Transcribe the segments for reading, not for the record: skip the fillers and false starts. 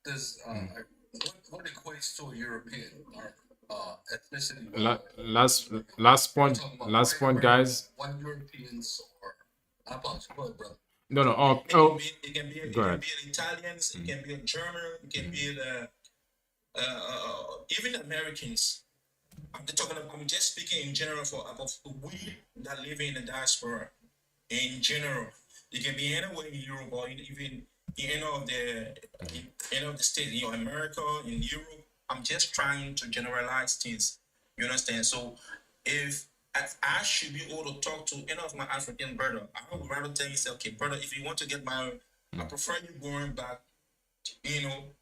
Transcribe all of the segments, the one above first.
does what equates to a European or ethnicity La- wise? last last Are we point, talking about last white point, guys. white Europeans, or I apologize, go ahead, brother. No, no. Oh, It can oh, be go it can ahead. be an Italians, it Mm, can be a German, it can mm, be even Americans. I'm just speaking in general for about we that live in the diaspora in general. It can be anywhere in Europe or even in mm. any of the states, America, in Europe. I'm just trying to generalize things. You understand? So if I should be able to talk to any of my African brother, I would rather tell you, say, okay, brother, if you want to get married, I prefer you going back,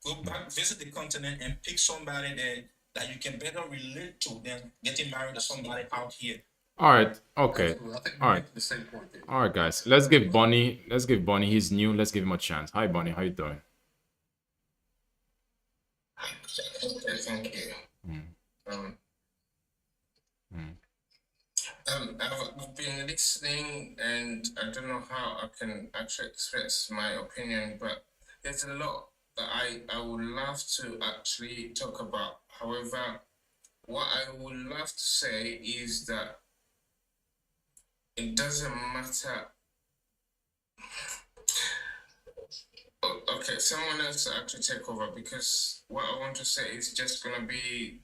go back, visit the continent and pick somebody that you can better relate to than getting married to somebody out here. All right. Okay. Absolutely, I think All we're right. making the same point there. All right, guys. Let's give Bonnie. Let's give Bonnie. He's new. Let's give him a chance. Hi, Bonnie. How you doing? Okay, thank you. Mm, Um, mm, I've been listening, and I don't know how I can actually express my opinion, but there's a lot that I would love to actually talk about. However, what I would love to say is that it doesn't matter. Okay, someone else actually take over, because what I want to say is just gonna be.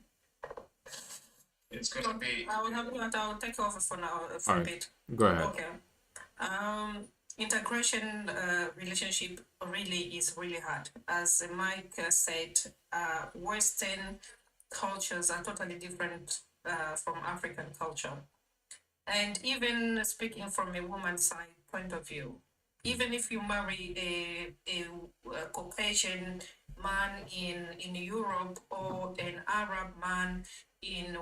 It's gonna be. I will help you out. I'll take over for now for all a right. bit. Go ahead. Okay. Integration relationship really is really hard. As Mike said, Western cultures are totally different from African culture. And even speaking from a woman's side point of view, even if you marry a Caucasian man in Europe or an Arab man in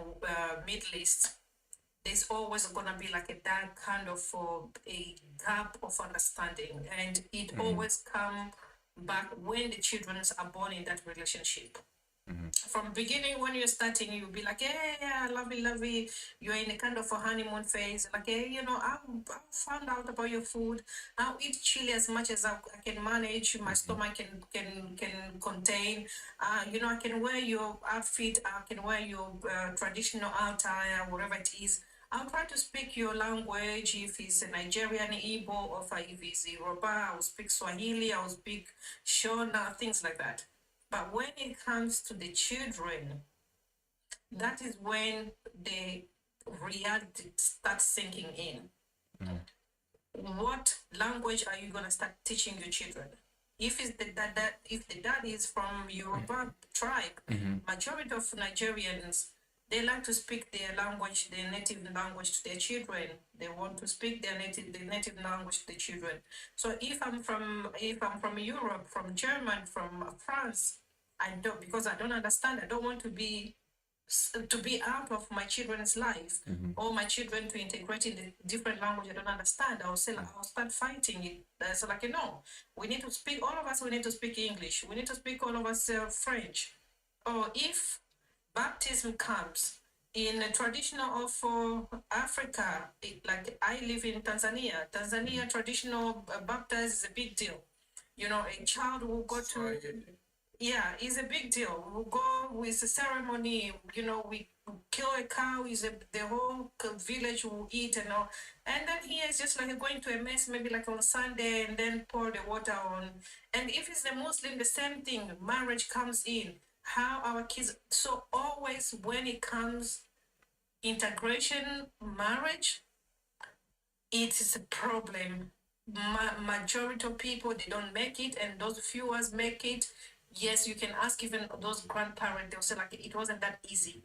Middle East, there's always gonna be like that kind of a gap of understanding, and it always come back when the children are born in that relationship. From beginning, when you're starting, you'll be like, yeah, yeah, lovey, lovey. You're in a kind of a honeymoon phase. Like, hey, I found out about your food. I'll eat chili as much as I can manage. My stomach can contain. I can wear your outfit. I can wear your traditional attire, whatever it is. I'll try to speak your language. If it's a Nigerian Igbo, or if it's Yoruba, I'll speak Swahili. I'll speak Shona, things like that. But when it comes to the children, that is when the reality starts sinking in. What language are you gonna start teaching your children? If it's if the dad is from Yoruba tribe, majority of Nigerians, they like to speak their language, their native language to their children. They want to speak the native language to the children. So if I'm from Europe, from German, from France, I don't, because I don't understand. I don't want to be out of my children's life, or my children to integrate in the different language I don't understand. I'll say, I'll start fighting it. So we need to speak, all of us, we need to speak English. We need to speak all of us French. Or if baptism comes in a traditional of Africa, like I live in Tanzania. Tanzania traditional baptism is a big deal. A child will go to, yeah, it's a big deal. We'll go with the ceremony, we kill a cow, the whole village will eat and all. And then here it's just like going to a mess, maybe like on Sunday, and then pour the water on. And if it's the Muslim, the same thing, marriage comes in. How our kids, so always when it comes integration, marriage, it is a problem. Majority of people, they don't make it, and those few ones make it. Yes, you can ask even those grandparents, they'll say like it wasn't that easy.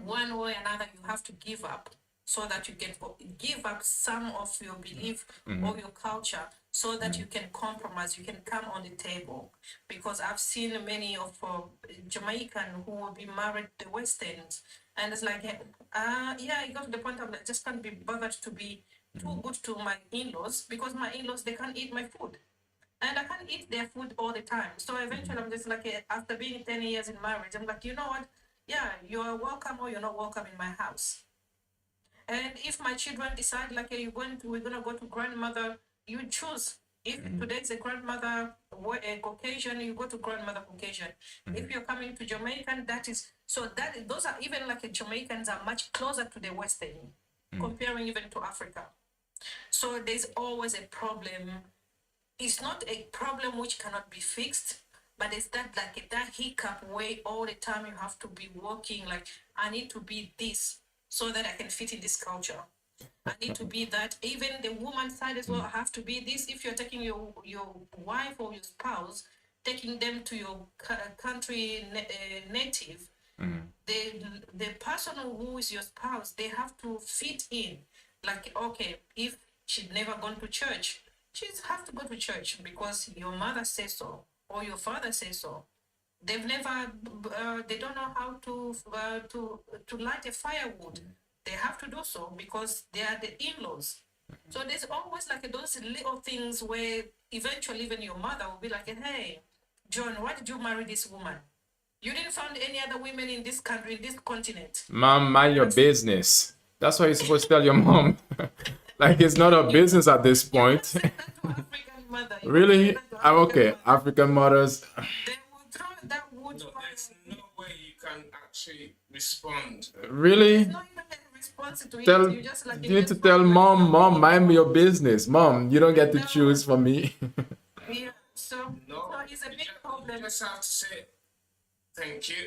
One way or another, you have to give up so that you can give up some of your belief or your culture, so that you can compromise, you can come on the table. Because I've seen many of Jamaican who will be married to Westerns, and it's like, yeah, it got to the point of, I just can't be bothered to be too good to my in-laws, because my in-laws, they can't eat my food. And I can't eat their food all the time. So eventually I'm just like, after being 10 years in marriage, I'm like, you know what? Yeah, you're welcome or you're not welcome in my house. And if my children decide like, we're gonna go to grandmother, you choose. If today's a grandmother, a Caucasian, you go to grandmother Caucasian. If you're coming to Jamaican, that is so that those are even like Jamaicans are much closer to the Western, comparing even to Africa. So there's always a problem. It's not a problem which cannot be fixed, but it's that like that hiccup way all the time you have to be working like I need to be this so that I can fit in this culture. I need to be that. Even the woman side as well, I have to be this. If you're taking your wife or your spouse, taking them to your country native, the the person who is your spouse, they have to fit in. Like, okay, if she'd never gone to church, she's have to go to church because your mother says so or your father says so. They've never, they don't know how to light a firewood. They have to do so because they are the in-laws. So there's always like those little things where eventually even your mother will be like, hey, John, why did you marry this woman? You didn't find any other women in this country, in this continent. Mom, mind your business. That's what you're supposed to tell your mom. Like it's not a business at this point. Say that to African mother. You Really? say that to I'm African okay. mother. African mothers. They will throw that wood No, fire. there's no way you can actually respond. Really? Not even a response to Tell it. You just like you need to tell mom, mind your business. Mom, you don't get to choose for me. Yeah, so No, it's a you big just, problem. you just have to say thank you.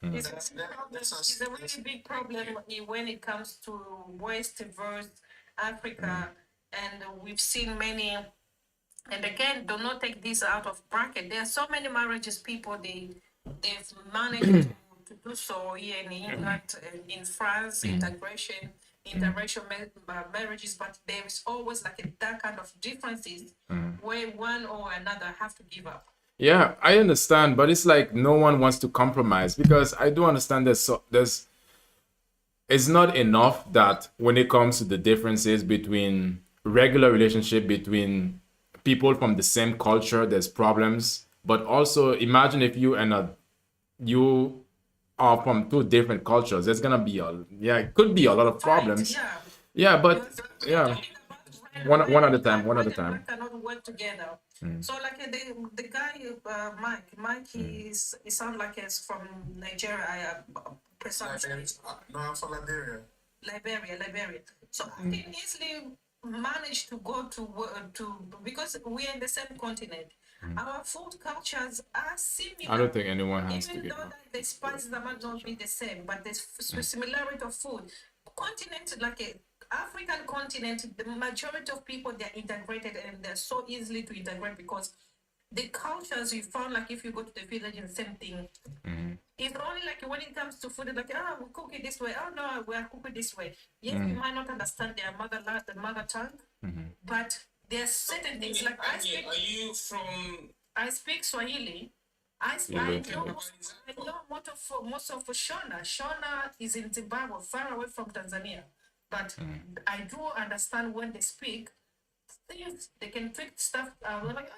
It's That's- a big problem. that's- It's a really big problem when it comes to West versus Africa, and we've seen many. And again, do not take this out of bracket. There are so many marriages people they've managed to do so here in England, in France, integration, interracial marriages, but there is always like that kind of differences where one or another have to give up. Yeah, I understand, but it's like no one wants to compromise because I do understand there's it's not enough that when it comes to the differences between regular relationship between people from the same culture, there's problems. But also imagine if you are from two different cultures, there's gonna be it could be a lot of problems. Yeah. Yeah, but yeah. One at a time, one at a Red and time. black cannot work together. So like the guy Mike, he sounds like he's from Nigeria, presumption. No, I'm from Liberia. Liberia. So I can easily manage to go to because we're in the same continent. Our food cultures are similar. I don't think anyone has to Even give though up. the spices might not be the same, but there's similarity of food. Continent like a African continent, the majority of people they're integrated and they're so easily to integrate because the cultures you found like if you go to the village the same thing. It's only like when it comes to food, like we cook it this way. Oh no, we are cooking this way. Yes, you might not understand their the mother tongue, but there's certain things like Angie, are you from? I speak Swahili. I know most of Shona. Shona is in Zimbabwe, far away from Tanzania. But I do understand when they speak things, they can trick stuff. We're like,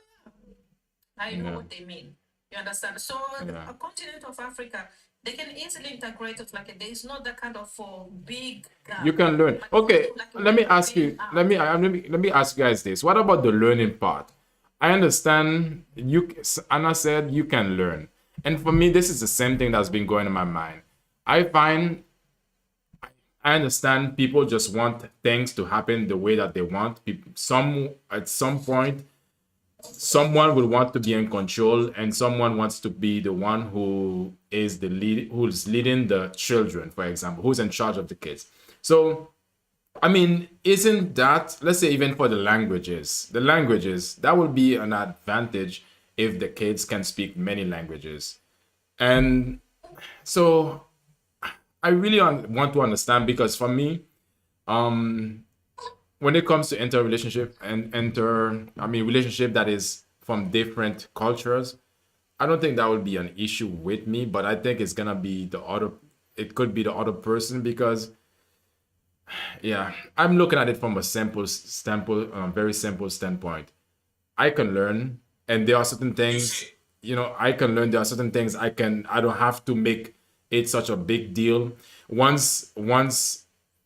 I know what they mean. You understand? So a continent of Africa, they can easily integrate it. Like there is not that kind of big gap. You can learn. Like, Okay, like let me when ask they you. are- Let me ask you guys this. What about the learning part? I understand Anna said you can learn, and for me, this is the same thing that's been going in my mind. I understand people just want things to happen the way that they want. Some at some point, someone will want to be in control, and someone wants to be the one who is who's leading the children, for example, who's in charge of the kids. So I mean, isn't that, let's say, even for the languages, that would be an advantage if the kids can speak many languages. And so I really want to understand because for me, when it comes to relationship relationship that is from different cultures, I don't think that would be an issue with me, but I think it's gonna be it could be the other person because yeah, I'm looking at it from a very simple standpoint. I can learn, and there are certain things, I can learn. There are certain things I don't have to make it such a big deal.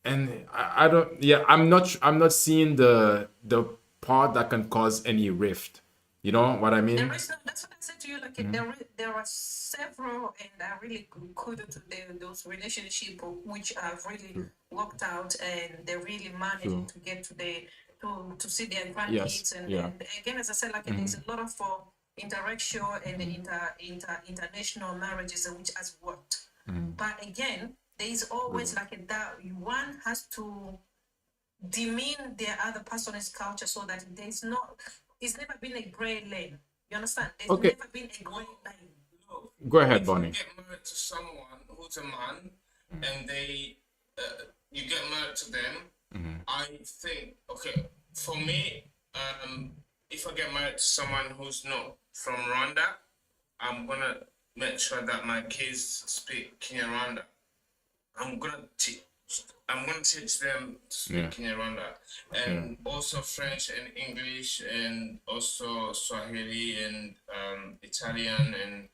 And I don't, yeah, I'm not seeing the part that can cause any rift. You know what I mean? There is no, that's what I said to you. Like there are several, and I really kudos to those relationships which have really worked out, and they're really managing to get to the to see their Yes. grandkids. And, Yeah. and again, as I said, like there's a lot of interracial and international marriages which has worked. But again, there is always like that one has to demean their other person's culture so that there's no, it's never been a gray lane. You understand? There's Okay. never been a gray lane. Look, Go ahead, if Bonnie. you get married to someone who's a man and they you get married to them, I think, okay, for me, if I get married to someone who's not from Rwanda, I'm gonna make sure that my kids speak Kinyarwanda. I'm gonna teach them to speak Kinyarwanda, and also French and English, and also Swahili and Italian and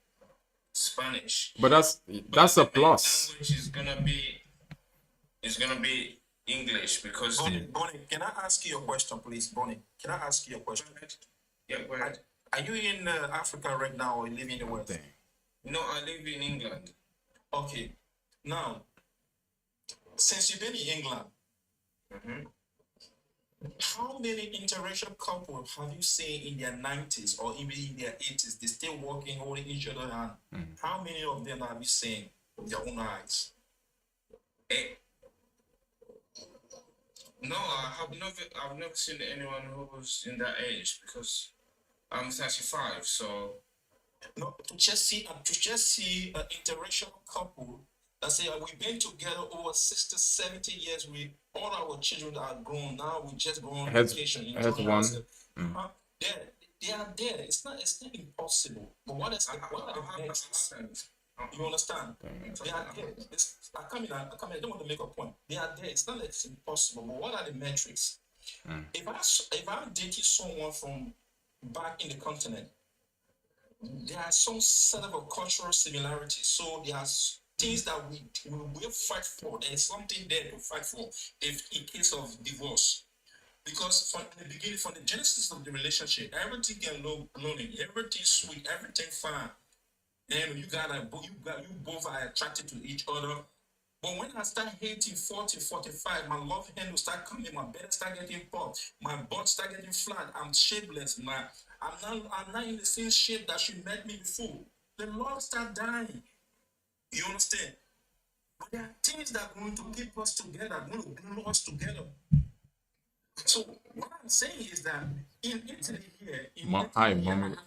Spanish. But that's The a main plus. language is gonna be English because Bonnie, can I ask you a question, please? Bonnie, can I ask you a question? yeah. Go ahead. Are you in Africa right now or you live in the West? No, I live in England. Okay. Now, since you've been in England, how many interracial couples have you seen in their 90s or even in their 80s? They're still working, holding each other hand. How many of them have you seen with your own eyes? No, I've never seen anyone who was in that age because I'm 35. So No, to just see an interracial couple that say we've been together over 60, 70 years. We all our children are grown now. We just go on vacation. Has one. They are there. It's not impossible. But what is what are the next? You understand? They are there. I come in. I don't want to make a point. They are there. It's not like it's impossible. But what are the metrics? If I'm dating someone from back in the continent, there are some sort of a cultural similarity. So there are things that we will fight for. There is something there to fight for if in case of divorce. Because from the beginning, from the genesis of the relationship, everything can look lonely, everything sweet, everything fine. And you both are attracted to each other. But when I start hating 40, 45, my love hand will start coming, my belly start getting puffed, my butt start getting flat, I'm shapeless, I'm not in the same shape that she met me before. The love start dying. You understand? But there are things that are going to keep us together, going to glue us together. So what I'm saying is that in Italy here, I have never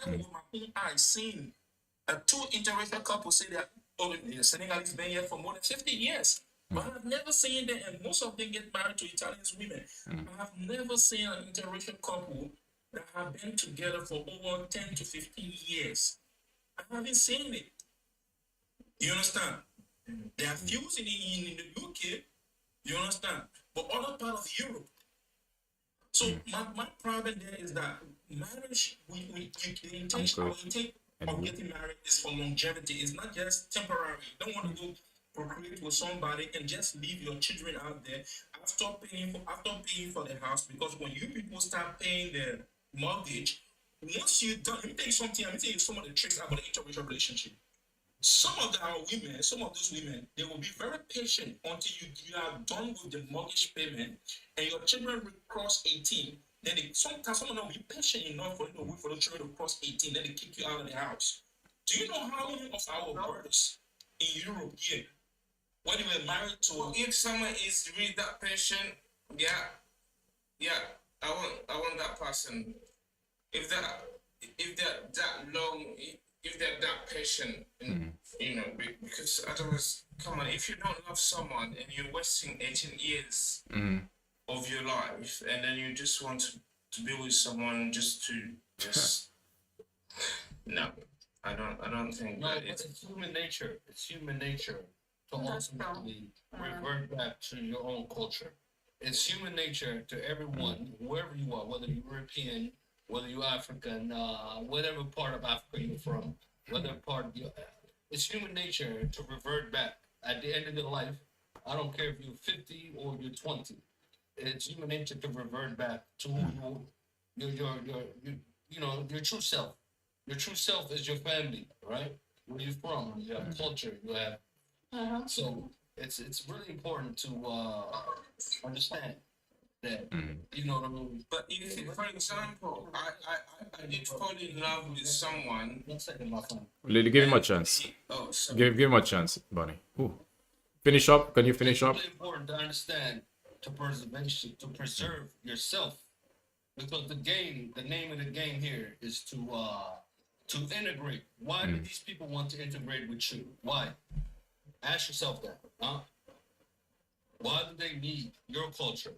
with my own eyes seen two interracial couples say that the Senegalese been here for more than 50 years. But I've never seen them, and most of them get married to Italian women. I have never seen an interracial couple that have been together for over 10 to 15 years. I haven't seen it. You understand? There are few in the UK, you understand? But other part of Europe. So my problem there is that marriage, the intention of getting married is for longevity. It's not just temporary. You don't want to go procreate with somebody and just leave your children out there after paying for the house. Because when you people start paying the mortgage, once you're done, let me tell you something. Let me tell you some of the tricks about the interracial relationship. Some of those women, they will be very patient until you are done with the mortgage payment and your children will cross 18. Then sometimes someone will be patient enough for you to wait for the children to cross 18, then they kick you out of the house. Do you know how many of our brothers in Europe here, when they were married to... Well, if someone is really that patient, yeah, I want that person. If they're that long, if they're that patient, and, you know, because otherwise, come on, if you don't love someone and you're wasting 18 years of your life, and then you just want to be with someone just no, I don't think No, that but it's human nature. It's human nature to ultimately revert back to your own culture. It's human nature to everyone, wherever you are, whether you're European, whether you're African, whatever part of Africa you're from, whatever part you're it's human nature to revert back at the end of your life. I don't care if you're 50 or you're 20. it's human nature to revert back to who your true self. Your true self is your family, right? Where you from? You have culture. You have so it's really important to understand that what I mean. But if, for example, I did fall in love with someone. One second, my friend. Lily, give him a chance. Oh, sorry. Give him a chance, Bunny. Ooh. Finish up. Can you finish up? It's really important to understand to preserve yourself because the name of the game here is to integrate. Why do these people want to integrate with you? Why? Ask yourself that. Huh? Why do they need your culture?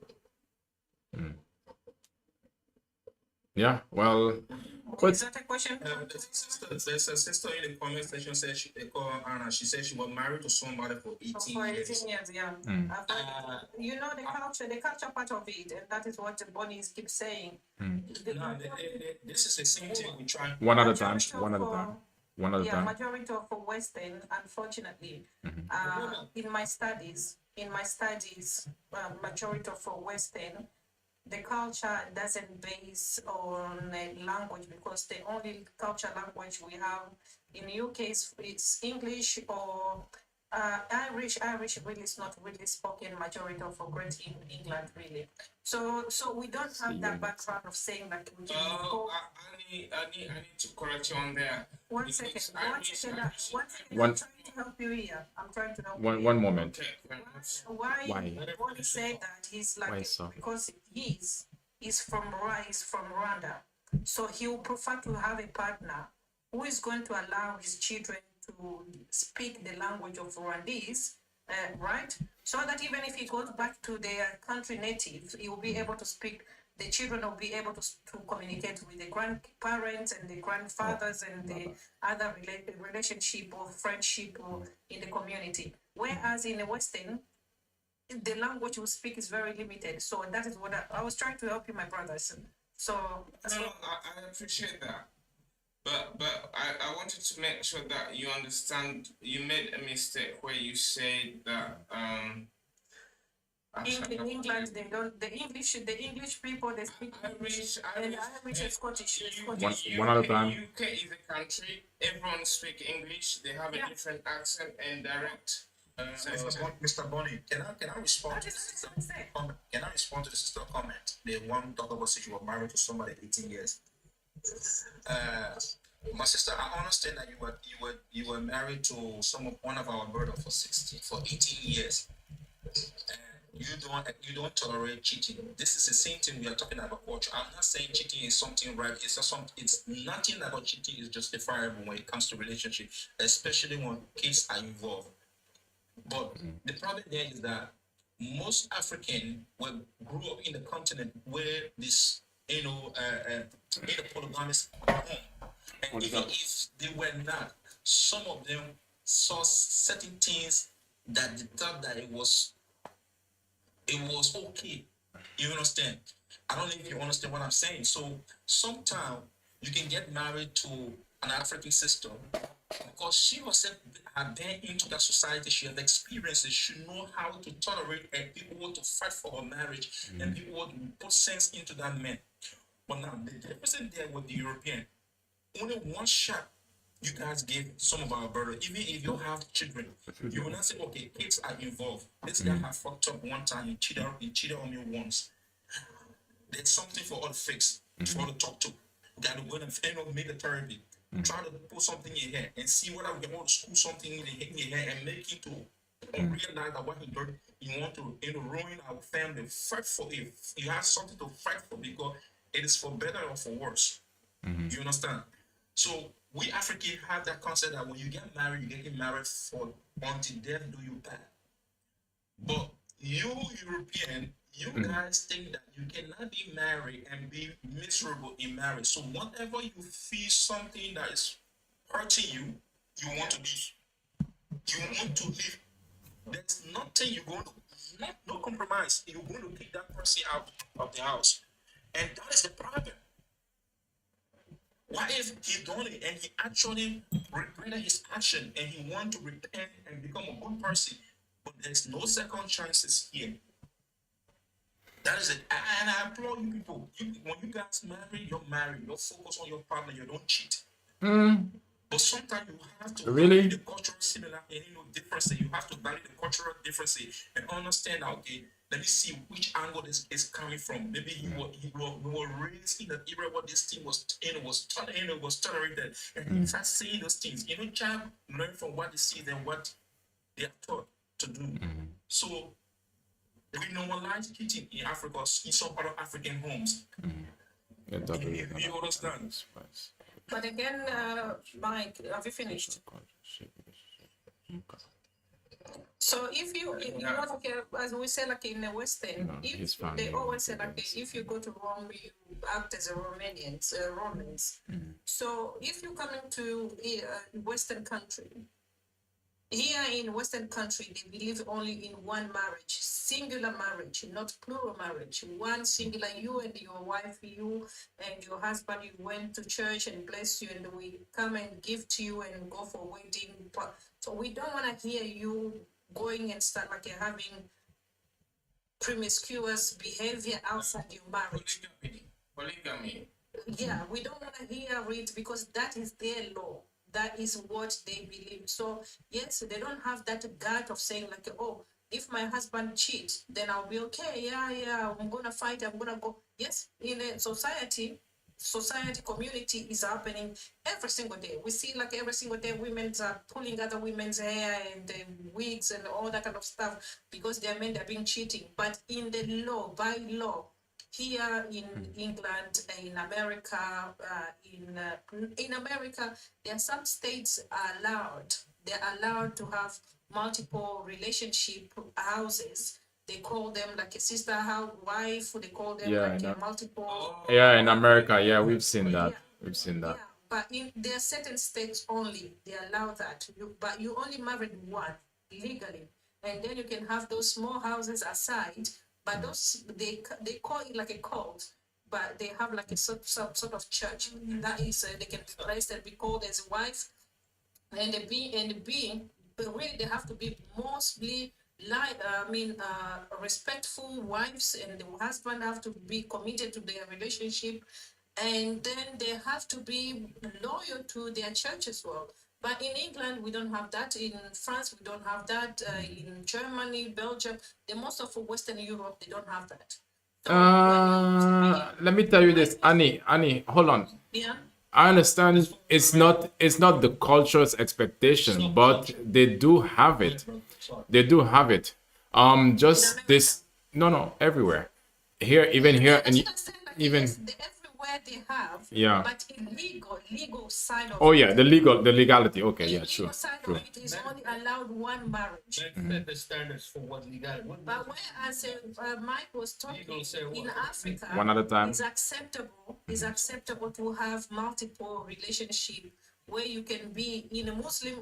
Yeah. Well, Is that a question? There's a sister in the comment section said they call Anna. She said she was married to somebody for 18 For years. 18 years, yeah. You know the culture part of it, and that is what the bunnies keep saying. No, this is the same thing we try. one at a time. One at a time. One at a Yeah, time. majority of Western, unfortunately, in my studies, majority of Western, the culture doesn't base on language because the only culture language we have in the UK is English or Irish. Irish really is not really spoken majority of Great England really. So we don't have that background of saying that we can go. I need to correct you on there. One second. I'm One- trying to help you here. I'm trying to help you. One moment. Okay. Why Bonnie said that he's Why like so? because he's from Rwanda, so he will prefer to have a partner who is going to allow his children to speak the language of Rwandese, right? So that even if he goes back to their country native, he will be able to speak. The children will be able to communicate with the grandparents and the grandfathers and the other relationship or friendship or in the community. Whereas in the Western, the language we speak is very limited. So that is what I was trying to help you, my brothers. So I appreciate that. But I wanted to make sure that you understand you made a mistake where you said that in England they don't the English people they speak English and Irish and Scottish. One at a time. UK is a country. Everyone speaks English. They have a different accent and direct. Mr. Bonnie, can I respond That to is the sister what I'm saying. comment? Can I respond to the sister comment? The one talk about say you were married to somebody 18 years. My sister, I understand that you were married to one of our brother for 18 years. And you don't tolerate cheating. This is the same thing we are talking about culture. I'm not saying cheating is something right. It's nothing about cheating is justifiable when it comes to relationship, especially when kids are involved. But the problem there is that most African grew up in the continent where this in a polygamous home. And even if they were not, some of them saw certain things that they thought that it was okay. You understand? I don't know if you understand what I'm saying. So sometimes you can get married to an African sister because she herself had been into that society, she has experiences, she know how to tolerate and people want to fight for her marriage and people want to put sense into that man. But now the difference there with the European, only one shot you guys give some of our brothers, even if you have children, you will not say, okay, kids are involved. This guy have fucked up one time, he cheated on me once. There's something for all to fix, for all to talk to. We gotta go and make a therapy. Try to put something in here and see whether we can want to screw something in your head and make it to realize that what he did, you want to ruin our family. Fight for it. You have something to fight for because it is for better or for worse. You understand? So we Africans have that concept that when you get married, you get married for until death do you part. But you European, you guys think that you cannot be married and be miserable in marriage. So whenever you feel something that is hurting you, you want to leave. You want to leave. There's nothing you're going to, no compromise. You're going to kick that person out of the house. And that is the problem. What if he done it and he actually regretted his action and he want to repent and become a good person? But there's no second chances here. That is it. And I applaud you people. When you guys marry, you're married. You focus on your partner. You don't cheat. But sometimes you have to Really? value the cultural similarity and differences. You have to value the cultural differences and understand that, okay, let me see which angle this is coming from. Maybe you were raised in an era where this thing was was tolerated, and you start saying those things. Child learn from what they see than what they are taught to do. So we normalize cheating in Africa, in some other African homes. Yeah, that You, is you, you understand? But again, Mike, have you finished? So if you know, like, as we say, like in the Western, No, if his family they always say, wanted like, us. if you go to Rome, you act as a Romans. So if you come into Western country, here in Western country, they believe only in one marriage, singular marriage, not plural marriage. One singular, you and your wife, you and your husband, you went to church and bless you, and we come and give to you and go for wedding. So we don't want to hear you going and start like having promiscuous behavior outside your marriage. Polygamy. Yeah, we don't want to hear it because that is their law. That is what they believe. So yes, they don't have that gut of saying like, oh, if my husband cheats, then I'll be okay. Yeah, I'm gonna fight. I'm gonna go. Yes, in a society community is happening every single day. We see like every single day women are pulling other women's hair and wigs and all that kind of stuff because their men are being cheating. But in the law, by law, here in England, in America, in America, there are some states allowed. They're allowed to have multiple relationship houses. They call them like a sister house, wife. They call them Yeah, like I know. a multiple. Yeah, in America, yeah, we've seen that. Yeah. We've seen Yeah, that. but in there are certain states only they allow that. But you only married one legally, and then you can have those small houses aside. But those they call it like a cult, but they have like a some sort of church that is they can be placed and be called as a wife and a being, but really they have to be mostly like respectful wives, and the husband have to be committed to their relationship, and then they have to be loyal to their church as well. But in England, we don't have that. In France, we don't have that. In Germany, Belgium, the most of Western Europe, they don't have that. So Let me tell you this, Annie, hold on. yeah. I understand it's not the culture's expectation, but they do have it. They do have it. Just this, no, everywhere. Here, even here, and even Yes, everywhere they have, yeah. but legal side of Oh it. yeah, the legality. Okay, The yeah, legal true, side true. of it is only allowed one marriage. Set the standards for what legal. But whereas Mike was talking, in Africa, One at a time. It's acceptable to have multiple relationship where you can be in a Muslim.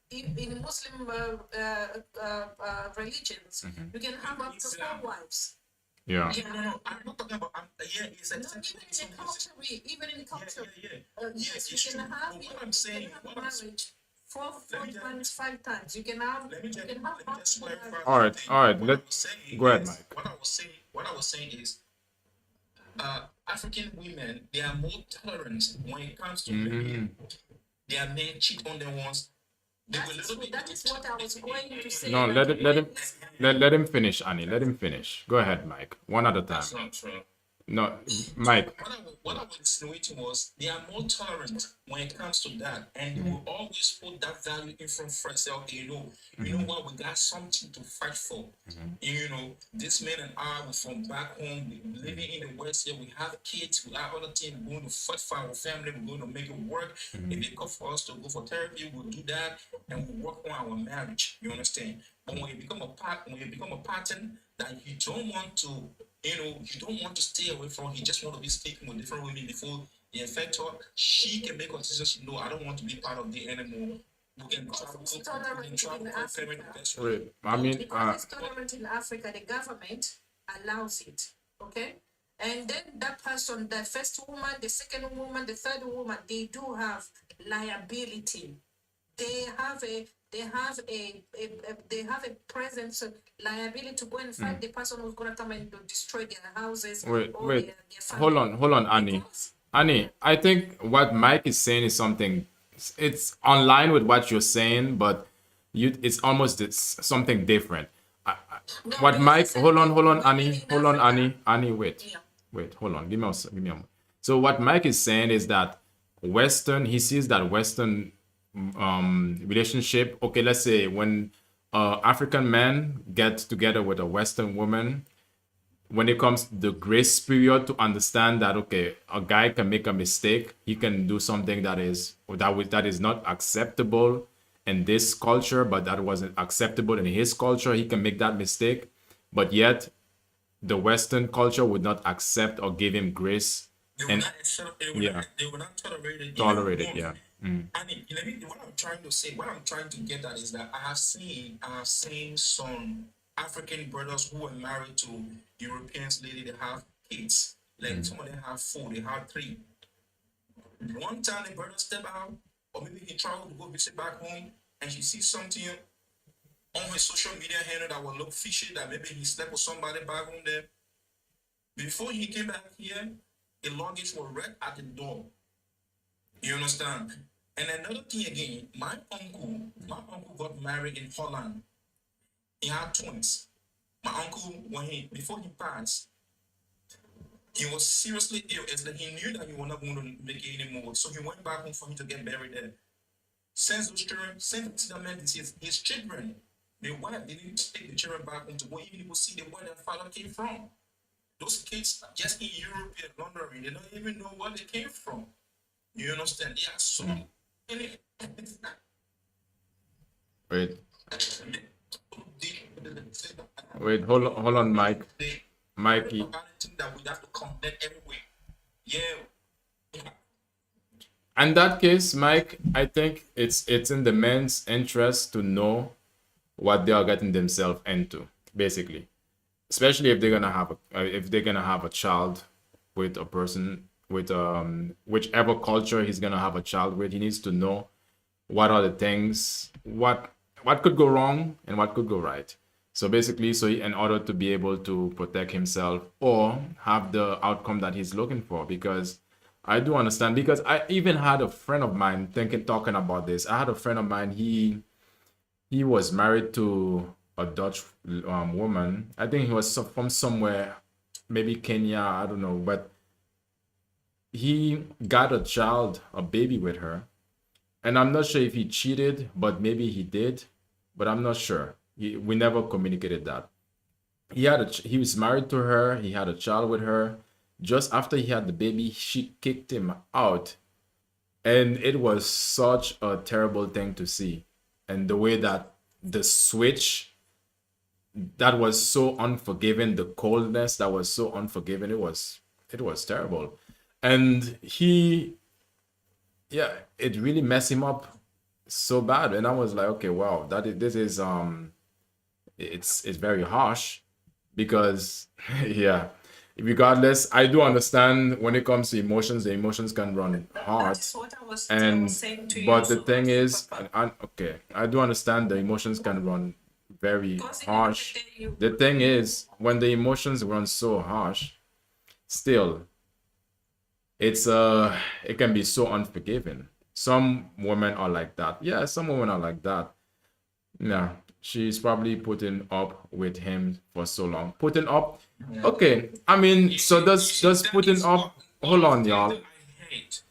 In Muslim religions, you can have up to 4 wives. Yeah. No. I'm not talking about. It's No, acceptable. even in culture, Yeah. yes, It's you true. can have, But what I'm saying, marriage four Let me just- times, 5 times. You can have, let me just multiple clarify. marriages. All right, all right. What I Let was saying go ahead, is- Mike. What I was saying is, African women, they are more tolerant when it comes to maybe their men cheat on them once. They will little bit. That is what I was going to say. No, let him finish, Annie. Let him finish. Go ahead, Mike. One at a time. That's not true. No, Mike. What I was insinuating was they are more tolerant when it comes to that, and they will always put that value in front first. Say, okay, you know what, we got something to fight for. This man and I were from back home, living in the West here. We have kids, we have other things. We're going to fight for our family. We're going to make it work. If it comes for us to go for therapy, we'll do that, and we'll work on our marriage. You understand? But when you become a pattern that you don't want to, you don't want to stay away from, you just want to be sleeping with different women before the infect her, she can make a decision. No, I don't want to be part of the anymore. We can travel, Wait, I mean, because it's tolerant in Africa, the government allows it. Okay? And then that person, the first woman, the second woman, the third woman, they do have liability. They have they have they have a presence liability to go and find the person who's gonna come and destroy their houses Wait, or wait. their family. Hold on, Annie. Because Annie, I think what Mike is saying is something. It's online with what you're saying, but it's almost something different. no, What because I Mike? said Hold on, women Annie. in Hold on, Africa. Annie. Wait, Yeah. wait. Hold on. Give me a moment. So what Mike is saying is that Western. He sees that Western relationship. Okay, let's say when African men get together with a Western woman, when it comes to the grace period to understand that okay, a guy can make a mistake, he can do something that is not acceptable in this culture, but that wasn't acceptable in his culture. He can make that mistake, but yet the Western culture would not accept or give him grace. They will And not accept. yeah, They will not tolerate it. tolerate Even it. more. Yeah. And let me. What I'm trying to say, what I'm trying to get at is that I have seen some African brothers who were married to Europeans lady. They have kids. Like some of them have four. They have three. One time the brother step out, or maybe he traveled to go visit back home, and she sees something on his social media handle that will look fishy. That maybe he slept with somebody back home there. Before he came back here, the luggage was right at the door. You understand? And another thing again, my uncle got married in Holland. He had twins. My uncle, before he passed, he was seriously ill. It's like he knew that he was not going to make it anymore. So he went back home for him to get buried there. Since those children, since the man deceased, his children, the wife didn't take the children back home to go even people see where their father came from. Those kids just in Europe and London, they don't even know where they came from. You understand? Yeah, so many Wait, wait. Hold on, Mike. Mikey. that we have to condemn everywhere. Yeah. In that case, Mike, I think it's in the men's interest to know what they are getting themselves into, basically. Especially if they're gonna have a child with a person with whichever culture he's gonna have a child with, he needs to know what are the things what could go wrong and what could go right. So basically, in order to be able to protect himself or have the outcome that he's looking for, because I do understand, because I even had a friend of mine talking about this. I had a friend of mine, he was married to a Dutch woman. I think he was from somewhere, maybe Kenya, I don't know, but he got a baby with her. And I'm not sure if he cheated, but maybe he did, but I'm not sure. We never communicated that. He was married to her, he had a child with her. Just after he had the baby, she kicked him out. And it was such a terrible thing to see. And the way that the switch that was so unforgiving, the coldness that was so unforgiving, it was terrible. And it really messed him up so bad. And I was like, okay, wow, this is it's very harsh, because yeah, regardless, I do understand when it comes to emotions, the emotions can run hard. That's what I was And saying to you. but the So thing is, Papa. okay, I do understand the emotions can run very Because in harsh. the day The thing is, when the emotions run so harsh, still it can be so unforgiving. Some women are like that. Yeah, some women are like that. Yeah, she's probably putting up with him for so long. Putting up. Okay, I mean, so does That putting is up. one Hold of on, the things y'all. that I hate.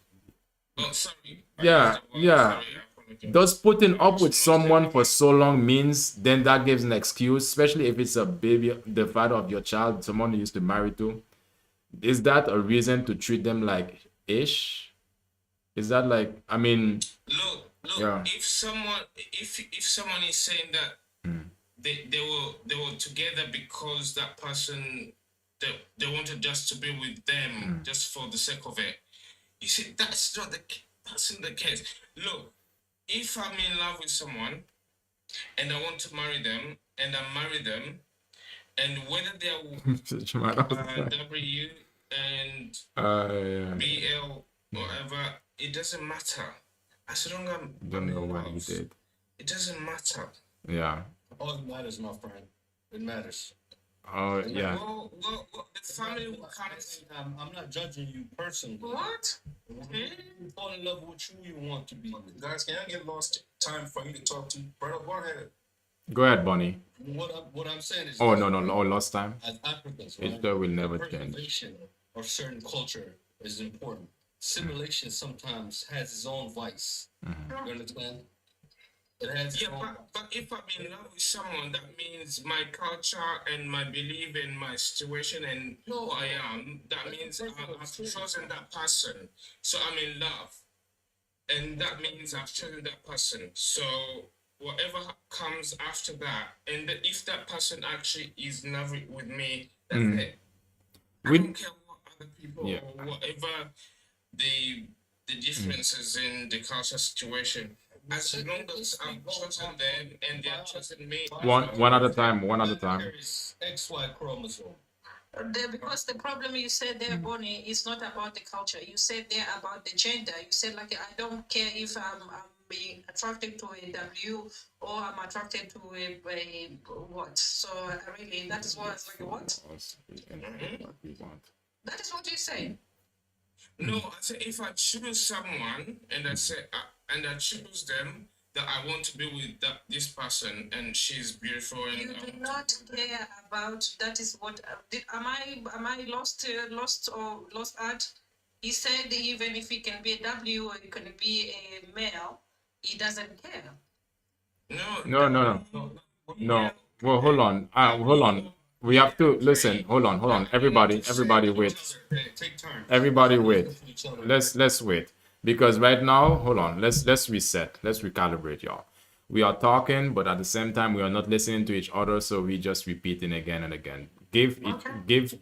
Oh, sorry. I Yeah, used the word. yeah. Sorry, I apologize. Does putting up It's with not someone taken for so long means then that gives an excuse, especially if it's a baby, the father of your child, someone you used to marry to? Is that a reason to treat them like ish? Is that like, I mean, Look, yeah. if someone is saying that they were together because that person they wanted just to be with them just for the sake of it. You see, that's not the case. Look, if I'm in love with someone and I want to marry them and I marry them, and whether they're W and Yeah. BL whatever, it doesn't matter. As long as Don't I'm know in what he love. did. it doesn't matter. Yeah. All it matters, my friend. It matters. Oh, yeah. Well, the family will come. I'm not judging you personally. What? You fall in love with who you want to be. Guys, can I get lost time for you to talk to? Brother, go ahead. Go ahead, Bonnie. What I'm saying is, Oh, no, no, no. Last time. as Africans, It right, will the never change. preservation of certain culture is important. Simulation sometimes has its own vice. You understand? It has its Yeah, own but if I'm in love with someone, that means my culture and my belief and my situation and who I am, that means I've chosen that person. So I'm in love. And that means I've chosen that person. So whatever comes after that, and if that person actually is in love with me, that's it. I We- don't care what other people Yeah. or whatever the differences in the culture situation. As long as I've chosen them and they have chosen me. One at a time. One at a time. carries XY chromosome. Because the problem you said there, Bonnie, is not about the culture. You said there about the gender. You said like I don't care if I'm being attracted to a W or I'm attracted to a what. So really, that is what it's like. What? That is what you say. No, I say if I choose someone and I say and I choose them that I want to be with this person and she's beautiful and You do not care about. That is what. Am I lost art? He said even if he can be a W or he can be a male, he doesn't care. No. Well, hold on. Hold on. We have to listen. Hold on. Everybody wait. Take turns. Everybody wait. Let's wait. Because right now, hold on. Let's reset. Let's recalibrate, y'all. We are talking, but at the same time, we are not listening to each other, so we just repeating again and again. Give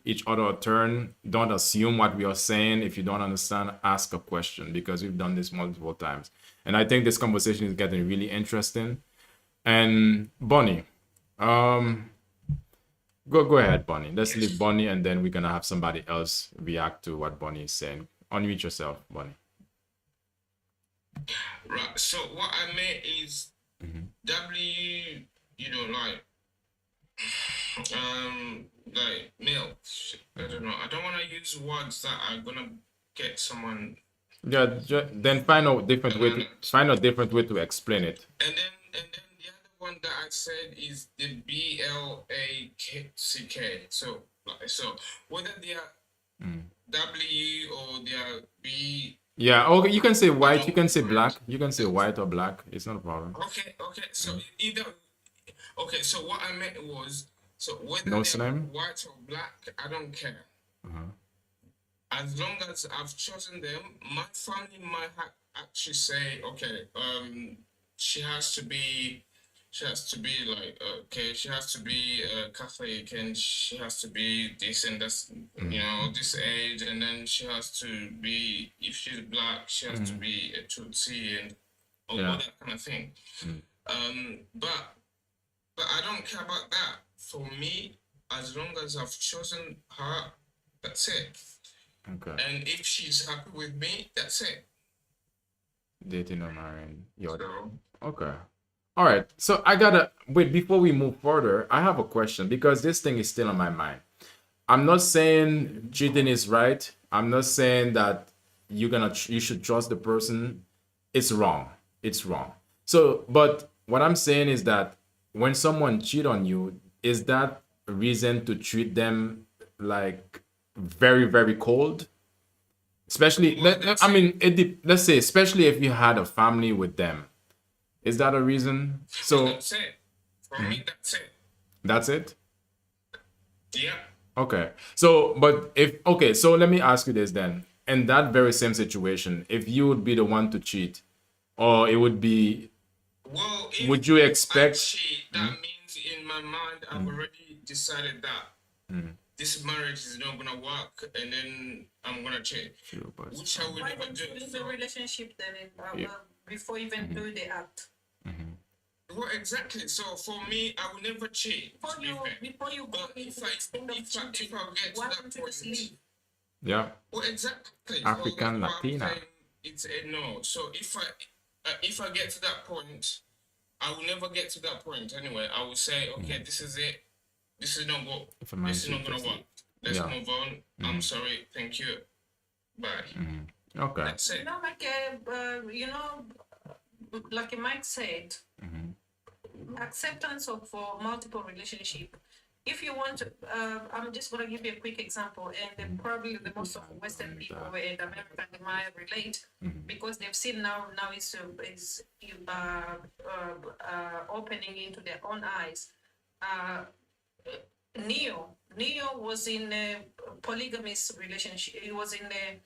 each other a turn. Don't assume what we are saying. If you don't understand, ask a question, because we've done this multiple times. And I think this conversation is getting really interesting. And Bonnie, go ahead, Bonnie. Let's leave Bonnie, and then we're gonna have somebody else react to what Bonnie is saying. Unmute yourself, Bonnie. Right. So what I meant is W. You know, like male. I don't know. I don't want to use words that are gonna get someone. Yeah. Then find a different way to explain it. And then the other one that I said is the BLACK. So whether they are W or they are B. Yeah. Okay. You can say white. You can say black. You can say white or black. It's not a problem. Okay. So either. Okay. So what I meant was, so whether No they're slam? white or black, I don't care. As long as I've chosen them, my family might actually say, okay, she has to be like, okay, she has to be Catholic and she has to be this and that's, you know, this age, and then she has to be, if she's black, she has to be a Tutsi and all that kind of thing. But I don't care about that. For me, as long as I've chosen her, that's it. Okay. And if she's happy with me, that's it. Dating or marrying. So, Okay. All right. So I gotta wait before we move further. I have a question, because this thing is still on my mind. I'm not saying cheating is right. I'm not saying that you should trust the person. It's wrong. It's wrong. So, but what I'm saying is that when someone cheat on you, is that a reason to treat them like very, very cold? Especially, let's say, especially if you had a family with them. Is that a reason? So that's it. For me, that's it. That's it? Yeah. Okay. So let me ask you this then. In that very same situation, if you would be the one to cheat, or it would be, Well, would you expect? I cheat, that means in my mind I've already decided that this marriage is not gonna work, and then I'm gonna cheat, which I will Why never don't do. you leave the relationship then before even do the act? Well, exactly. So for me, I will never cheat. Before you go But if I get to why that don't you just point, leave? Yeah. well, exactly. African So that's why I'm Latina. saying it's a no. So if I get to that point, I will never get to that point anyway. I will say, okay, this is it. This is not what. If a man This is not cheats, gonna just work. leave. Let's Yeah. move on. I'm sorry. Thank you. Bye. Okay. That's it. You know, like Mike said, acceptance of multiple relationship. If you want to, I'm just going to give you a quick example, and probably the most of Western people and American they might relate because they've seen now is opening into their own eyes. Neo was in a polygamous relationship. He was in a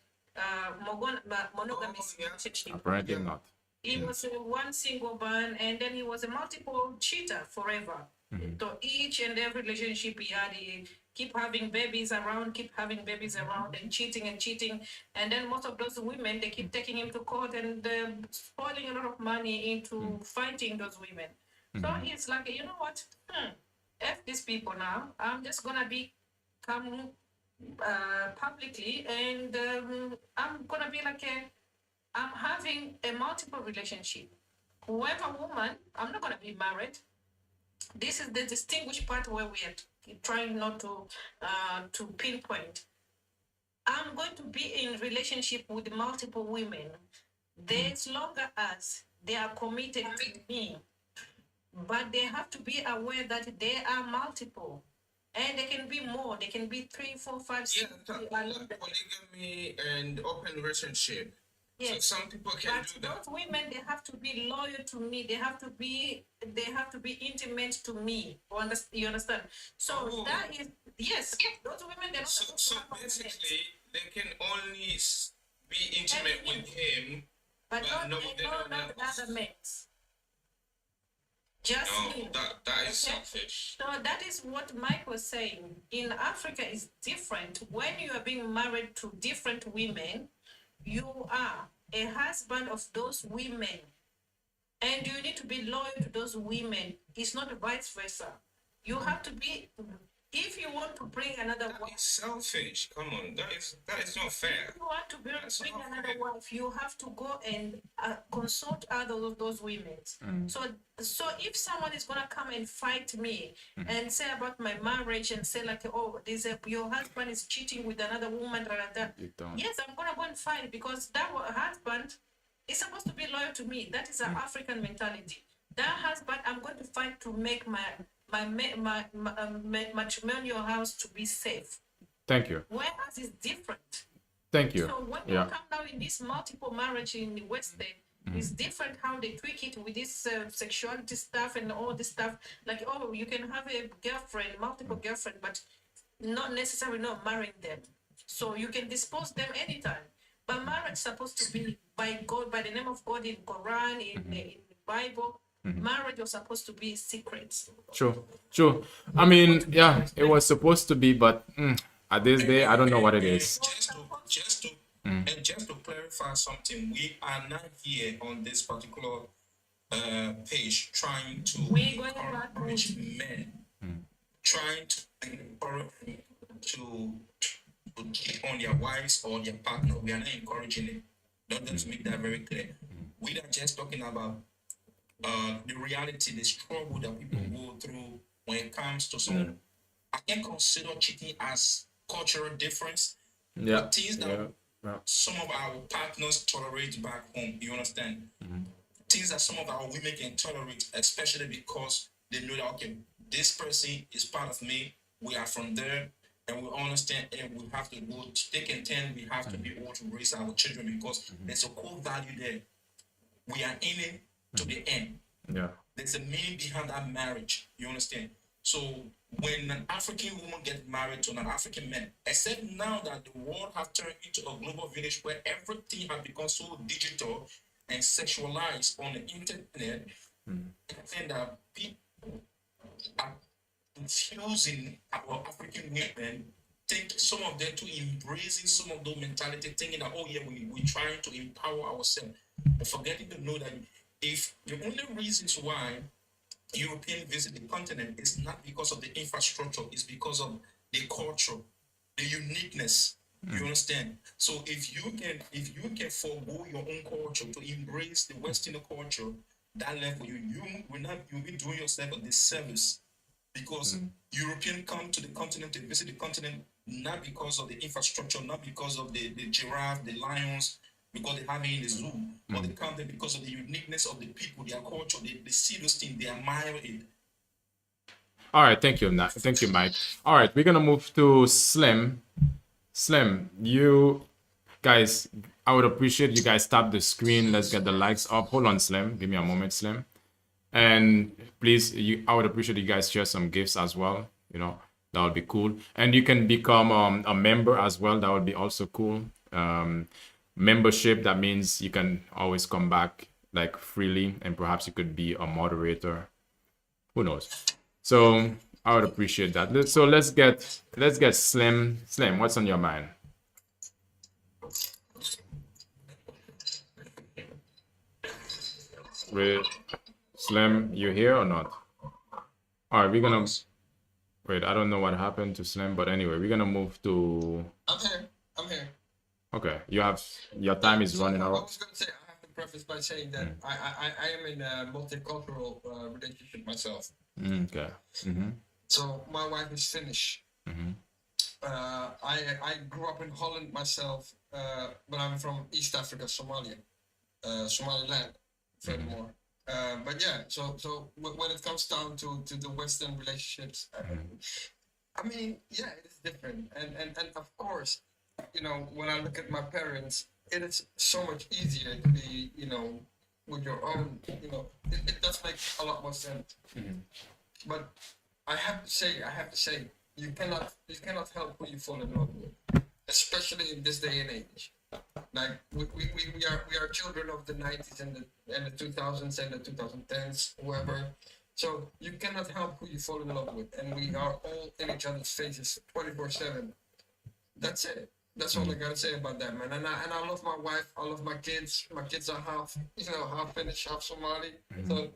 monogamous relationship. Apparently not. He was one single man, and then he was a multiple cheater forever. So each and every relationship he had, he keep having babies around, and cheating. And then most of those women, they keep taking him to court and spoiling a lot of money into fighting those women. So he's like, you know what? F these people now. I'm just gonna come publicly, and I'm gonna be like I'm having a multiple relationship. Whoever woman, I'm not gonna be married. This is the distinguished part where we are trying not to pinpoint. I'm going to be in relationship with multiple women. As long as they are committed to me, but they have to be aware that they are multiple. And they can be more. They can be 3, 4, 5, Yeah, 6. polygamy and open relationship. Yes. So some people can But do that. those women, they have to be loyal to me. They have to be intimate to me. You understand? So that is yes. Those women, they're not So, supposed so to have a basically, they can only be intimate with him, but but not not other men. Just No, him. that is selfish. So that is what Mike was saying. In Africa, is different. When you are being married to different women, you are a husband of those women, and you need to be loyal to those women. It's not vice versa. You have to be. If you want to bring another That wife, is selfish. Come on, that is not fair. if you want to bring not another fair. wife, you have to go and consult other of those women. So if someone is gonna come and fight me and say about my marriage and say like, oh, your husband is cheating with another woman, You don't. yes, I'm gonna go and fight because that husband is supposed to be loyal to me. That is an African mentality. That husband, I'm going to fight to make my matrimonial house to be safe. Thank you. Whereas it's different. Thank you. So when you come now in this multiple marriage in the West, it's different how they tweak it with this sexuality stuff and all this stuff. Like, oh, you can have a girlfriend, multiple girlfriend, but not necessarily not marrying them. So you can dispose them anytime. But marriage is supposed to be by God, by the name of God in Quran, in the Bible. Marriage was supposed to be secret. True. I mean, yeah, it was supposed to be, but at this day, I don't know what it is. Just to clarify something, we are not here on this particular page trying to encourage men, trying to encourage them to cheat on their wives or their partner. We are not encouraging it. Let's make that very clear. We are just talking about the reality, the struggle that people go through when it comes to some. I can consider cheating as cultural difference. Yeah. Things that some of our partners tolerate back home. You understand? Things that some of our women can tolerate, especially because they know that okay, this person is part of me. We are from there, and we understand, and we have to go thick and thin. We have to be able to raise our children because there's a core value there. We are in it to the end. Yeah. There's a meaning behind that marriage. You understand? So when an African woman gets married to an African man, except now that the world has turned into a global village where everything has become so digital and sexualized on the internet, I think that people are confusing our African women, think some of them to embracing some of those mentality, thinking that, oh yeah, we're trying to empower ourselves, but forgetting to know that if the only reasons why Europeans visit the continent is not because of the infrastructure, it's because of the culture, the uniqueness. You understand? So if you can forego your own culture to embrace the Western culture, that level, you'll be doing yourself a disservice because Europeans come to the continent to visit the continent not because of the infrastructure, not because of the giraffe, the lions, because they have it in the zoo, but they come there because of the uniqueness of the people, their culture. They see those things, they admire it. All right, thank you, thank you, Mike. All right, we're gonna move to Slim. Slim, you guys, I would appreciate you guys tap the screen. Let's get the likes up. Hold on, Slim. Give me a moment, Slim. And please, I would appreciate you guys share some gifts as well. You know, that would be cool. And you can become a member as well. That would be also cool. Membership, that means you can always come back like freely, and perhaps you could be a moderator. Who knows? So I would appreciate that. So let's get Slim. Slim, what's on your mind? Wait, Slim, you here or not? All right, we're gonna wait. I don't know what happened to Slim, but anyway, we're gonna move to. I'm here. Okay, your time is running I out. was going to say, I have to preface by saying that I am in a multicultural relationship myself. Okay. So my wife is Finnish. I grew up in Holland myself, but I'm from East Africa, Somalia, Somaliland, furthermore. But yeah, so when it comes down to the Western relationships, I mean, yeah, it is different, and of course, you know, when I look at my parents, it is so much easier to be, you know, with your own, you know, it does make a lot more sense. But I have to say, you cannot help who you fall in love with, especially in this day and age. Like we are children of the 90s and the 2000s and the 2010s, whoever. So you cannot help who you fall in love with, and we are all in each other's faces 24/7. That's it. That's all I gotta say about that, man. And I love my wife. I love my kids. My kids are half Finnish, half Somali. So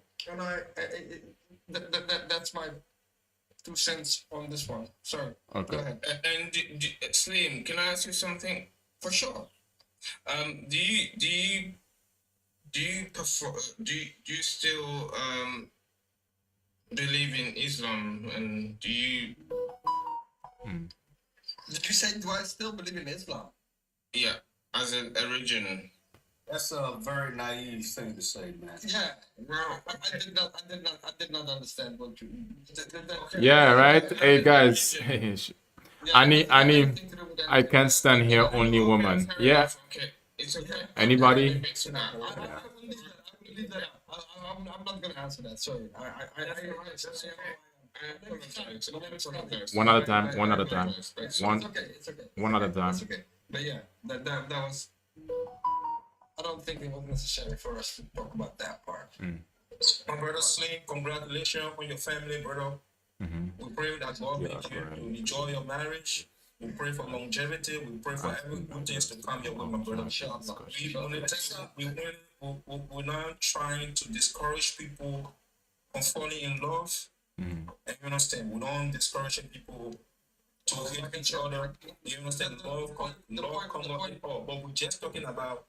that's my 2 cents on this one. Sorry. Okay. Go ahead. And Slim, can I ask you something? For sure. Do you prefer? Do you still believe in Islam? And do you? Did you say, do I still believe in Islam? Yeah, as a religion. That's a very naive thing to say, man. Yeah, well, I did not understand what you. Yeah, right. Hey guys, Yeah, Annie, I can't stand here only woman. Yeah. Okay, it's okay. Anybody? I believe that. I'm not gonna answer that. Sorry. One at a time. One at a time. One. It's okay. One at a time. It's okay. But yeah, that was. I don't think it was necessary for us to talk about that part. My brother Slim, congratulations on your family, brother. We pray that God make you to enjoy your marriage. We pray for longevity. We pray for every good things to come your way, my brother. We're not trying to discourage people from falling in love. And you understand, we don't discourage people to hate each other. You understand, love comes with it all. But we're just talking about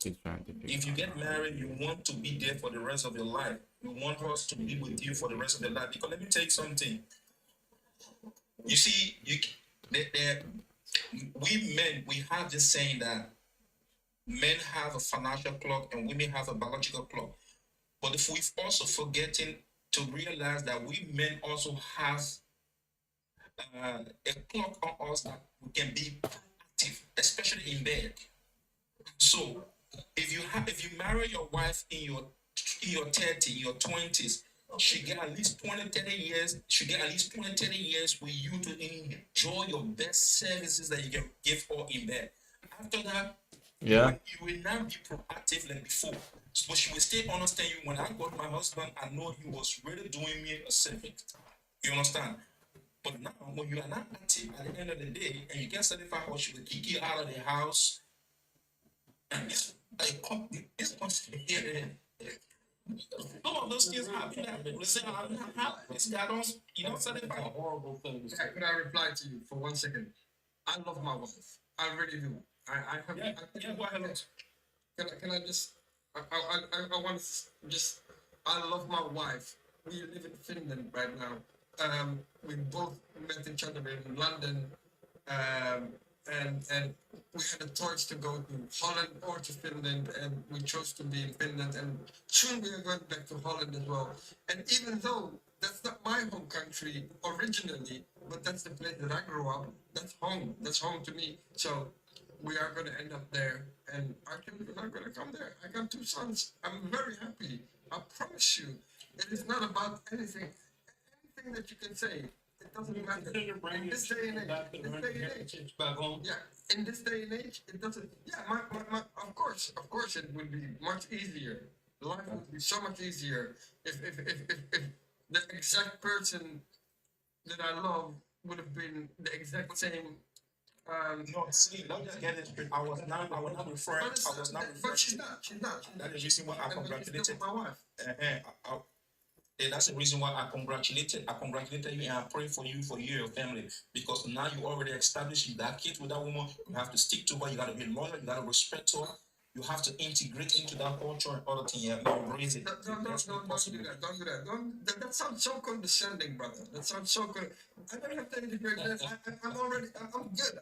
if you get married, you want to be there for the rest of your life. You want us to be with you for the rest of your life. Because let me tell you something. You see, we men, we have this saying that men have a financial clock and women have a biological clock. But if we've also forgetting to realize that we men also have a clock on us that we can be active, especially in bed. So if you marry your wife in your 30, your 20s, she get at least 20-30 years. She get at least 20-30 years with you to enjoy your best services that you can give her in bed. After that, yeah, you will not be proactive like before. But she will still understand you. When I got my husband, I know he was really doing me a service. You understand? But now, when you are not active at the end of the day, and you get 75 hours, she will kick you out of the house. And it's some of those things happen. They say, I'm not happy. This guy don't, you know, 75 horrible things. Could I reply to you for 1 second? I love my wife. I really do. I have. Yeah, go ahead. Can I just I want to just, I love my wife. We live in Finland right now. We both met each other in London, um, and we had a choice to go to Holland or to Finland, and we chose to be in Finland. And soon we are going back to Holland as well. And even though that's not my home country originally, but that's the place that I grew up. That's home. That's home to me. So we are going to end up there, and our children are going to come there. I got 2 sons. I'm very happy. I promise you, it is not about anything that you can say. It doesn't matter. In this day and age, Back home. yeah, in this day and age, it doesn't. Yeah, of course, it would be much easier. Life would be so much easier if the exact person that I love would have been the exact same. No, see, don't just get it straight. I was not referring. I was not referring. But she's not. She's not. That is the reason why I And she's congratulated. still my wife. And that's the reason why I congratulated you, and I pray for you, for you and your family, because now you already established you got kids with that woman. You have to stick to her. You got to be loyal. You got to respect her. You have to integrate into that culture and other things. And raise it. Don't do that. Don't do that. That sounds so condescending, brother. That sounds so good. I don't have to integrate that. I'm good.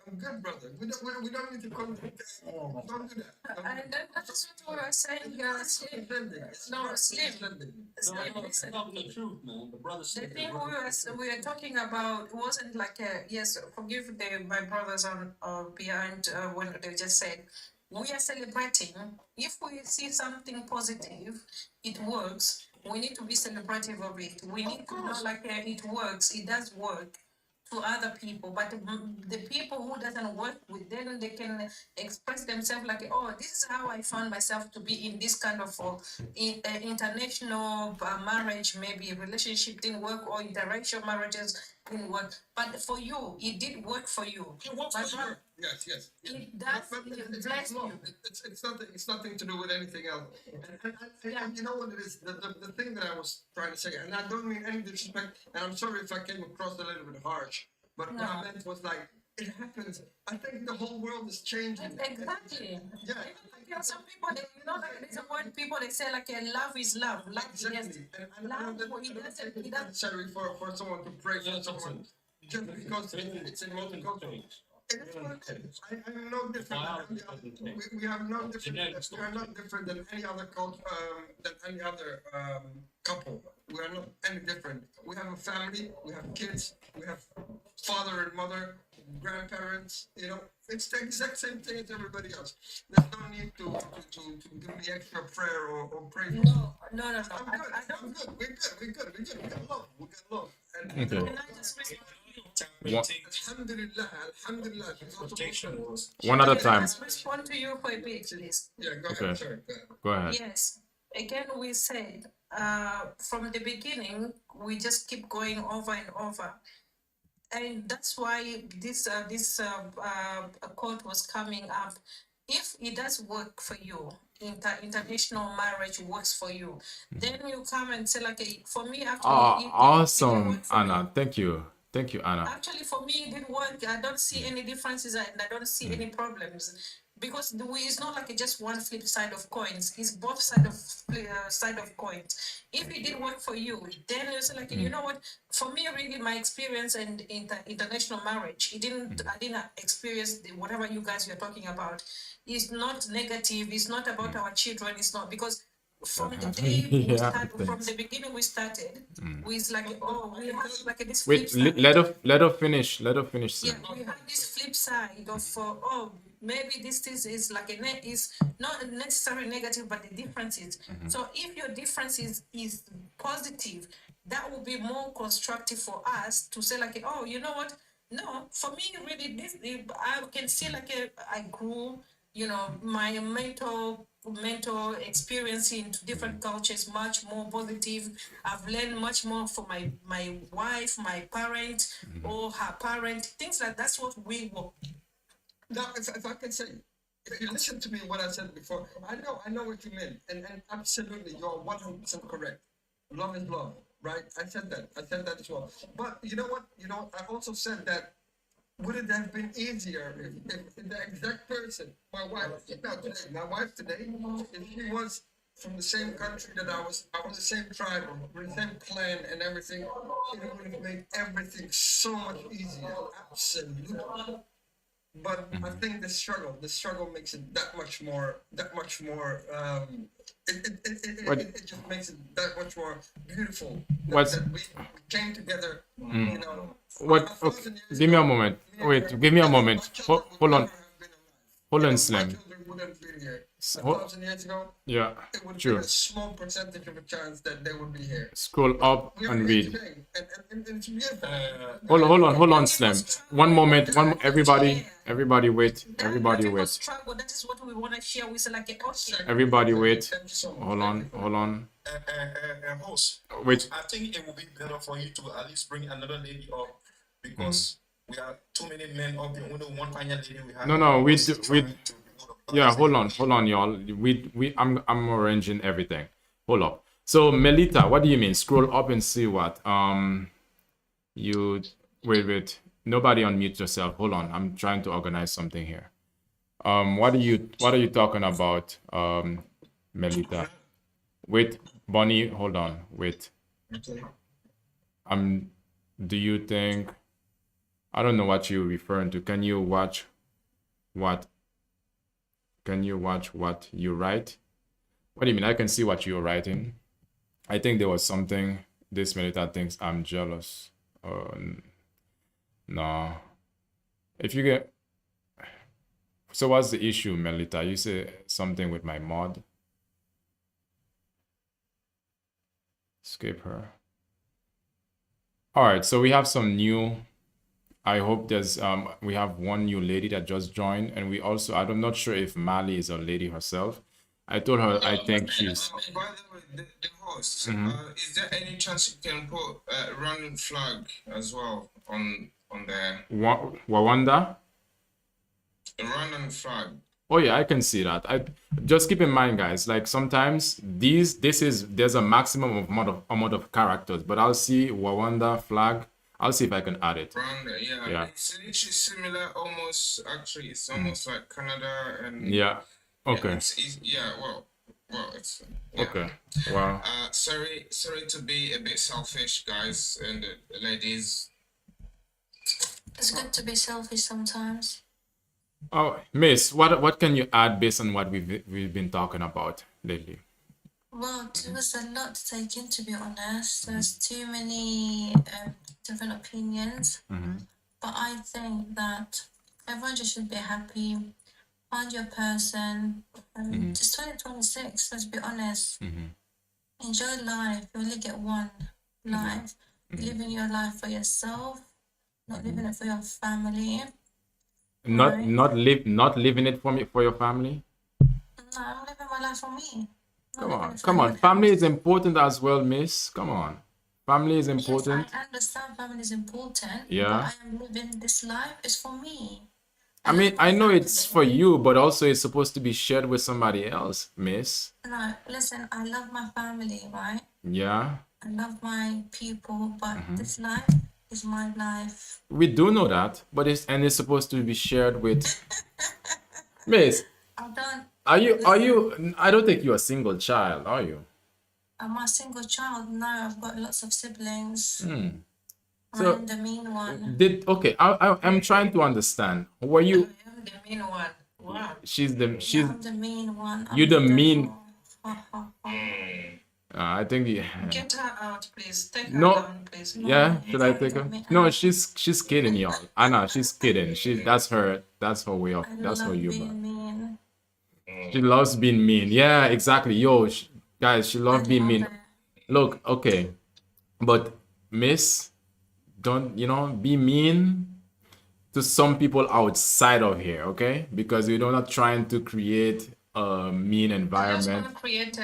I'm good, brother. We don't need to don't do that. And that's what we were saying, Slim. No, Slim. It's not the truth, man. The brother The said thing we were talking about wasn't like yes, forgive my brothers on behind when they just said we are celebrating. If we see something positive, it works. We need to be celebrative of it. We need to know like it works. It does work to other people, but the people who doesn't work with them, they can express themselves like, oh, this is how I found myself to be in this kind of international marriage, maybe relationship didn't work, or interracial marriages didn't work. But for you, it did work for you. It works for you. Yes. It does. It bless you. It's nothing to do with anything else. And you know what it is? The thing that I was trying to say, and I don't mean any disrespect, and I'm sorry if I came across a little bit harsh, but what I meant was like, it happens. I think the whole world is changing. Exactly. Yeah. You know, some people, like there's a word people they say like love is love. Like Exactly. And love, it it doesn't. necessary for someone to pray for someone just because it's a multicultural. It is what it is. I'm no different than any other. We have no different. We are not different than any other couple. We are not any different. We have a family. We have kids. We have father and mother, grandparents. You know, it's the exact same thing as everybody else. There's no need to give me extra prayer or pray. No. I'm good. We're good. We got love. And Okay. Can I just respond? Alhamdulillah. Protection was. One at a Can I time. just respond to you for a bit, please? Yeah, go Okay. ahead. Sorry. Go ahead. Go ahead. Yes. Again, we said from the beginning, we just keep going over and over. And that's why this quote was coming up. If it does work for you, international marriage works for you, then you come and say like, for me, actually, it didn't Awesome, work for me. Anna. Thank you, Anna. Actually, for me, it didn't work. I don't see any differences and I don't see any problems because it's not like just one flip side of coins. It's both side of coins. If it did work for you, then you say like, you know what? For me, really, my experience and international marriage, I didn't experience whatever you guys were talking about. It's not negative. It's not about our children. It's not because. From the day we started, from the beginning we started, we like, oh, we have like this flip Wait, side. let her finish. Let her finish. Yeah, Sir. we have this flip side of maybe this is like is not necessarily negative, but the difference is. So if your difference is positive, that will be more constructive for us to say like, oh, you know what? No, for me, really, I can see like I grew. You know, my mental experience into different cultures much more positive. I've learned much more from my wife, my parent, or her parent, things like that's what we were. Now, if I can say, if you listen to me what I said before, I know what you mean, and absolutely, you're 100% correct. Love is love, right? I said that as well. But you know what? I also said that. Would it have been easier if the exact person, my wife today, if she was from the same country that I was the same tribe, from the same clan and everything, it would have made everything so much easier. Absolutely. But I think the struggle makes it that much more, it just makes it that much more beautiful. What's- That we came together, you know. What? a Okay, thousand years give me a ago, moment. me Wait, and- give me a my moment. children would Hold on. never have been alive. Hold on, My Slim. children wouldn't be here. A Hold- 1,000 years ago, Yeah, it would true. be a small percentage of a chance that they would be here. Scroll up We are and here read. today, and it's beautiful. Hold on, Slim. One moment. Everybody wait. Everybody wait. Struggle. That is what we want to share with like okay. Everybody wait. Thank you so much. Hold on. Host, Wait. I think it would be better for you to at least bring another lady up because we have too many men up here. Only one final lady we have. No, we Host do- is we- trying to build up Yeah, others. hold on, y'all. I'm arranging everything. Hold up. So Melita, what do you mean? Scroll up and see what? You wait. Nobody unmute yourself. Hold on. I'm trying to organize something here. What are you talking about? Melita. Wait, Bonnie, hold on. Wait. Okay. Do you think I don't know what you're referring to. Can you watch what you write? What do you mean? I can see what you're writing. I think there was something this Melita thinks I'm jealous. No. If you get So what's the issue, Melita? You say something with my mod. Skip her. All right, so we have some new. I hope there's we have one new lady that just joined, and we also I'm not sure if Mali is a lady herself. I told her I think she's. By the way, the host, Mhm. is there any chance you can put a random flag as well on there? Wawanda. A random flag. Oh yeah, I can see that. I just keep in mind, guys. Like sometimes there's a maximum amount of characters, but I'll see Wawanda flag. I'll see if I can add it. Rwanda, yeah. Yeah. It's literally similar, almost. Actually, it's almost like Canada and. Yeah. Okay. Well, it's. Yeah. Okay. Wow. Sorry to be a bit selfish, guys and ladies. It's good to be selfish sometimes. Oh, Miss, what can you add based on what we've been talking about lately? Well, there was a lot to take in, to be honest. There's too many different opinions. But I think that everyone just should be happy. Find your person. It's 2026, let's be honest. Enjoy life. You only get one life. Living your life for yourself, not living it for your family. Not Right. not living it for your family. No, I'm living my life for me. Not Come living on, it for come on. anyone Family else. is important as well, Miss. Come on, family is important. Yes, I understand family is important. Yeah. But I am living this life is for me. I mean, I know it's for you, but also it's supposed to be shared with somebody else, Miss. No, listen, I love my family, right? Yeah, I love my people, but this life is my life. we do know that, but it's supposed to be shared with Miss. I don't. Are you? I don't think you're a single child, are you? I'm a single child. No, I've got lots of siblings. So- I'm the mean one. I'm trying to understand. Were you? I'm the mean one. Wow. She's the I'm the mean one. You the devil. mean- Ha, ha, ha. I think Get her out, please. Take her No. down, please. yeah. Should I take her? Me No, out. she's kidding, y'all. Anna, she's kidding. That's her way of. I That's her love humor. being mean. She loves being mean. Yeah, exactly. Yo, guys, she loves being mean. Love it. Look, okay, but Miss, don't be mean to some people outside of here, okay? Because we're not trying to create a mean I just environment. want to create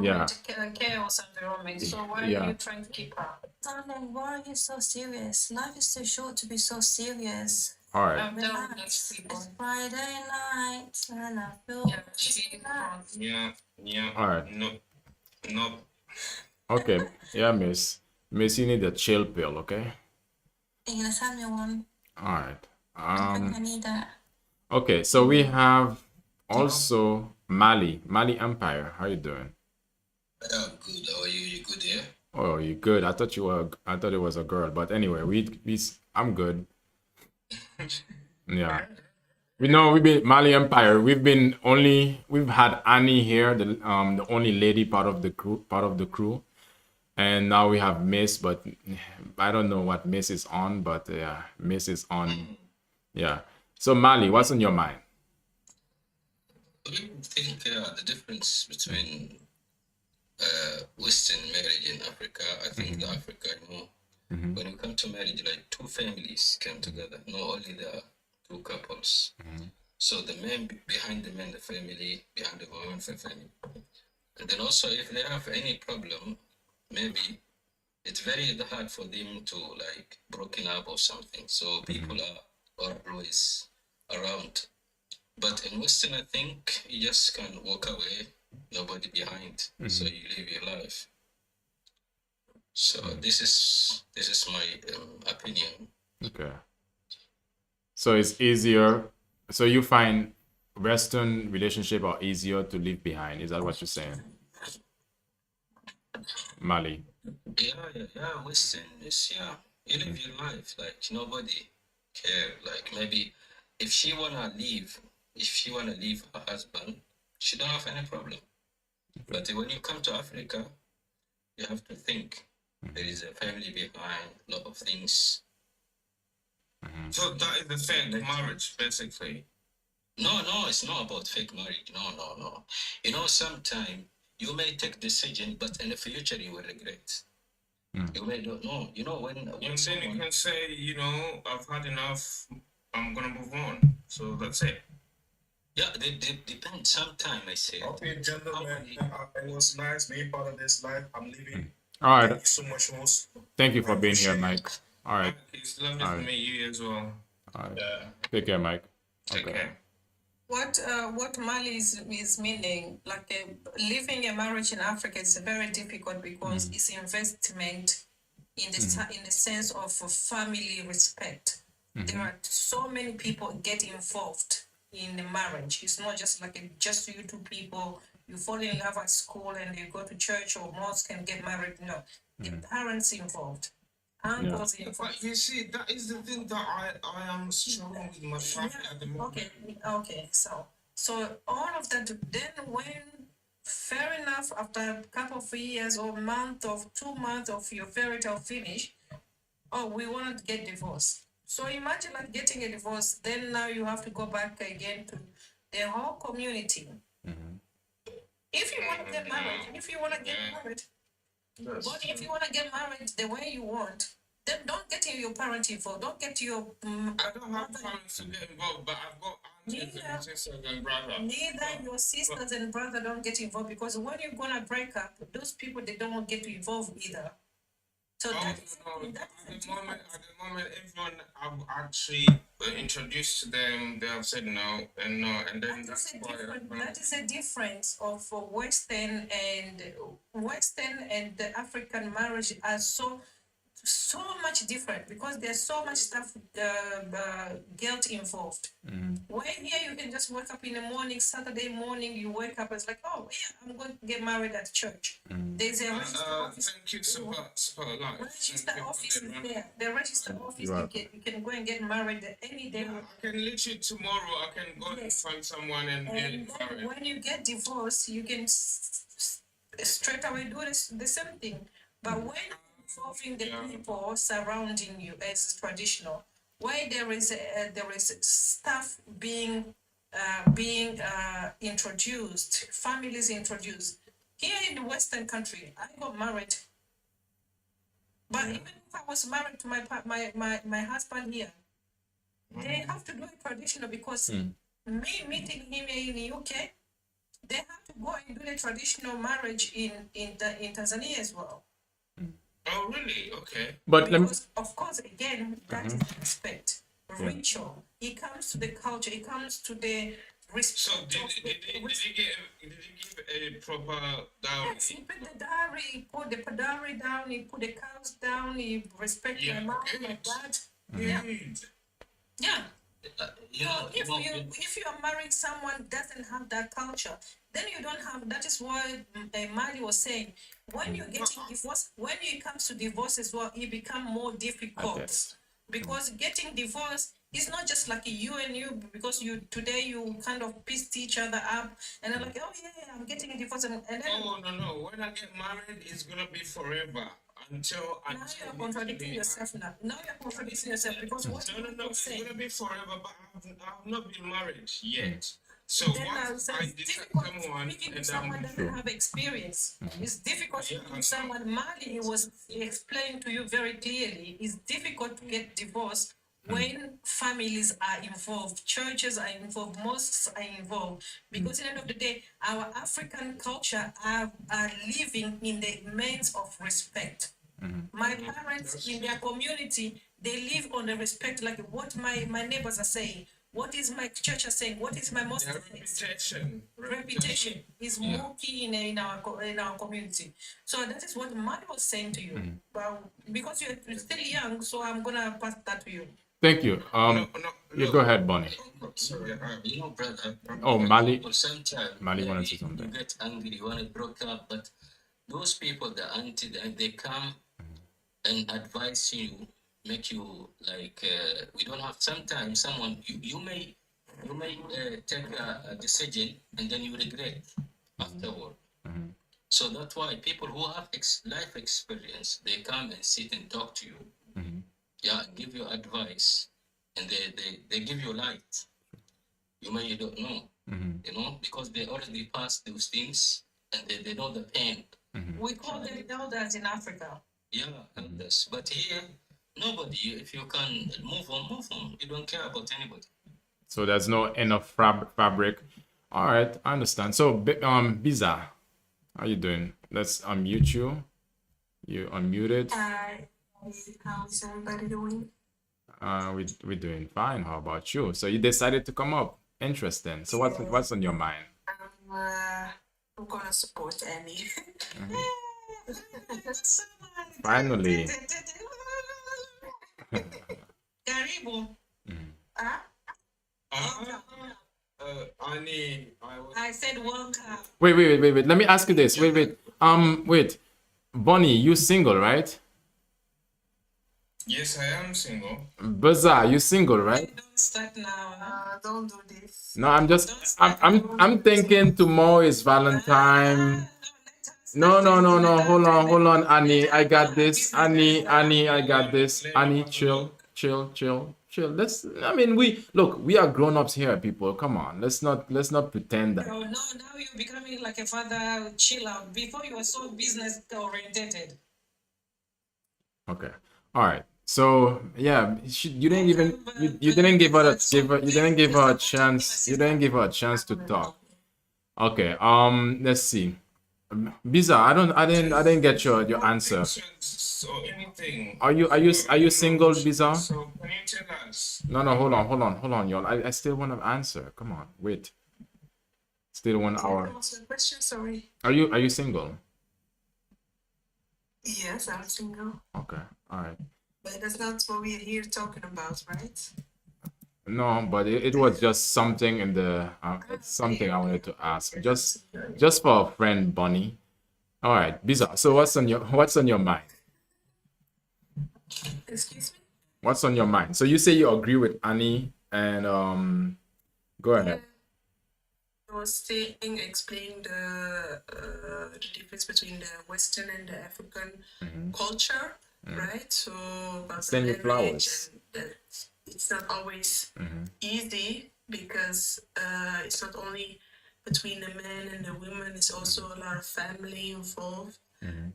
Yeah. chaos environment. So why Yeah. are you trying to keep her? Darling, why are you so serious? Life is too short to be so serious. All right. I'm done with Relax. these people. It's Friday night and I feel Yeah, she relaxed. Yeah. All right. No. Okay. Yeah, Miss. Miss, you need a chill pill, okay? You're gonna send me one. All right. I think I need that. Okay, so we have also Mali Empire. How you doing? I'm good. How are you? You good, yeah? Oh, you good? I thought you were. I thought it was a girl, but anyway, I'm good. Yeah. We know we've been Mali Empire. We've had Annie here, the only lady part of the crew, and now we have Miss, but I don't know what Miss is on, but yeah, Miss is on. Yeah. So Mali, what's on your mind? I think the difference between Western marriage in Africa, I think the Africa, when you come to marriage, like two families come together, not only the two couples. So the man behind the man, the family, behind the woman, the family. And then also, if they have any problem, maybe it's very hard for them to like broken up or something. So people are always around. But in Western, I think you just can walk away, nobody behind. So you live your life. So this is my opinion. Okay. So it's easier. So you find Western relationship are easier to leave behind. Is that what you're saying? Mali. Yeah. Western is you live your life like nobody care. Like maybe if she wanna leave her husband, she don't have any problem. But when you come to Africa, you have to think there is a family behind, a lot of things. So that is the fake marriage, basically. No, it's not about fake marriage. No. You know, sometimes you may take decision, but in the future you will regret. You may don't know. You know when And then someone, you can say, I've had enough. I'm gonna move on. So that's it. yeah, they depend. Sometimes I say. Okay, gentlemen, it was nice being part of this life. I'm leaving. All right. Thank you so much, host. Thank you for being here, Mike. All right. It's lovely Alright. to meet you as well. All right. Yeah. Take care, Mike. Take care. What Mali is meaning, like living a marriage in Africa is very difficult because it's investment in the sense of family respect. There are so many people get involved in the marriage. It's not just like just you two people. You fall in love at school and you go to church or mosque and get married. No, the parents involved, uncles involved. But you see, that is the thing that I am struggling with my family at the moment. Okay. So all of that. Then when, fair enough, after a couple of years or month or 2 months of your fairy tale finish, we want to get divorced. So imagine like getting a divorce. Then now you have to go back again to the whole community. If you want to get married, but if you want to get married the way you want, then don't get your parents involved. Don't get your. I don't have parents to get involved, but I've got aunties and sisters and brothers. Neither your sisters and brother don't get involved because when you're gonna break up, those people they don't get to involve either. So At the moment, everyone I've actually introduced to them, they have said no and no, and then that is a difference of Western and the African marriage are so much different because there's so much stuff guilt involved. Where here you can just wake up in the morning, Saturday morning, you wake up and it's like, oh yeah, I'm going to get married at church. There's a register office. Thank you, super life. Register office is there. The register office you can go and get married any day. I can literally tomorrow I can go and find someone and get And then married. when you get divorced, you can straight away do the same thing. But when involving the people surrounding you as traditional, where there is stuff being introduced, families introduced. Here in the Western country, I got married, but even if I was married to my husband here, they have to do it traditional because me meeting him in the UK, they have to go and do the traditional marriage in Tanzania as well. Oh really? Okay. But Because of course, again, that is respect, ritual. It comes to the culture. It comes to the respect. So did he give a proper dowry? Yes, he put the dowry. He put the dowry down. He put the cows down. He respect my mom, my dad. Yeah. Good. Yeah. If you are marrying someone doesn't have that culture, then you don't have. That is why Mali was saying when you're getting divorced, when it comes to divorce as well, it become more difficult because getting divorced is not just like you and you because you today you kind of pissed each other up and they're like, oh yeah, I'm getting a divorce and then no. When I get married, it's gonna be forever until now you're contradicting yourself now. Now you're contradicting yourself because what No. It's gonna be forever, but I've not been married yet. So then once I it's decide difficult someone speaking to and someone doesn't have experience. It's difficult speaking to someone. Mali was explained to you very clearly. It's difficult to get divorced when families are involved, churches are involved, mosques are involved. Because at the end of the day, our African culture are living in the means of respect. My parents in their community, they live on the respect, like what my neighbors are saying. What is my church are saying? What is my mosque saying? Reputation is more key in our community. So that is what Mali was saying to you. But because you're still young, so I'm gonna pass that to you. Thank you. You go ahead, Bonnie. Sorry, brother. Oh, Mali. Sometimes Mali wanted to say something. you get angry, you want to break up, but those people, they come and advise you, make you like we don't have. Sometimes someone you may take a decision and then you regret afterward. So that's why people who have life experience, they come and sit and talk to you, give you advice, and they give you light. You don't know, because they already passed those things and they know the pain. We call them elders in Africa. Yeah, elders. But here, nobody. If you can move on. You don't care about anybody. So there's no enough fabric. All right, I understand. So, Biza, how you doing? Let's unmute you. You unmuted. How's everybody doing? We're doing fine. How about you? So you decided to come up. Interesting. So what's on your mind? I'm gonna support Annie. Finally. Karibu. I said welcome. Wait. Let me ask you this. Wait. Bonnie, you single, right? Yes, I am single. Bazaar, you single, right? Don't start now. Don't do this. No, I'm thinking tomorrow is Valentine. No. Hold on, Annie. I got this. Annie, I got this. Annie, chill. We are grown-ups here, people. Come on. Let's not pretend that. No, now you're becoming like a father. Chill out. Before you were so business oriented. Okay. All right. So yeah, you didn't even you didn't give her a chance. You didn't give her a chance to talk. Okay. Let's see. Biza, I didn't get your answer. So anything. Are you single, Biza? So can you tell us? No, hold on, y'all. I still want to answer. Come on, wait. Still 1 hour. What's the question? Sorry. Are you single? Yes, I'm single. Okay. All right. But that's not what we're here talking about, right? No, but it was just something in the it's something I wanted to ask. Just for a friend, Bonnie. All right, Biza. So what's on your mind? Excuse me? What's on your mind? So you say you agree with Annie, and go ahead. I was explaining the difference between the Western and the African culture, right? So about Send you flowers. and that it's not always easy because it's not only between the men and the women, it's also a lot of family involved in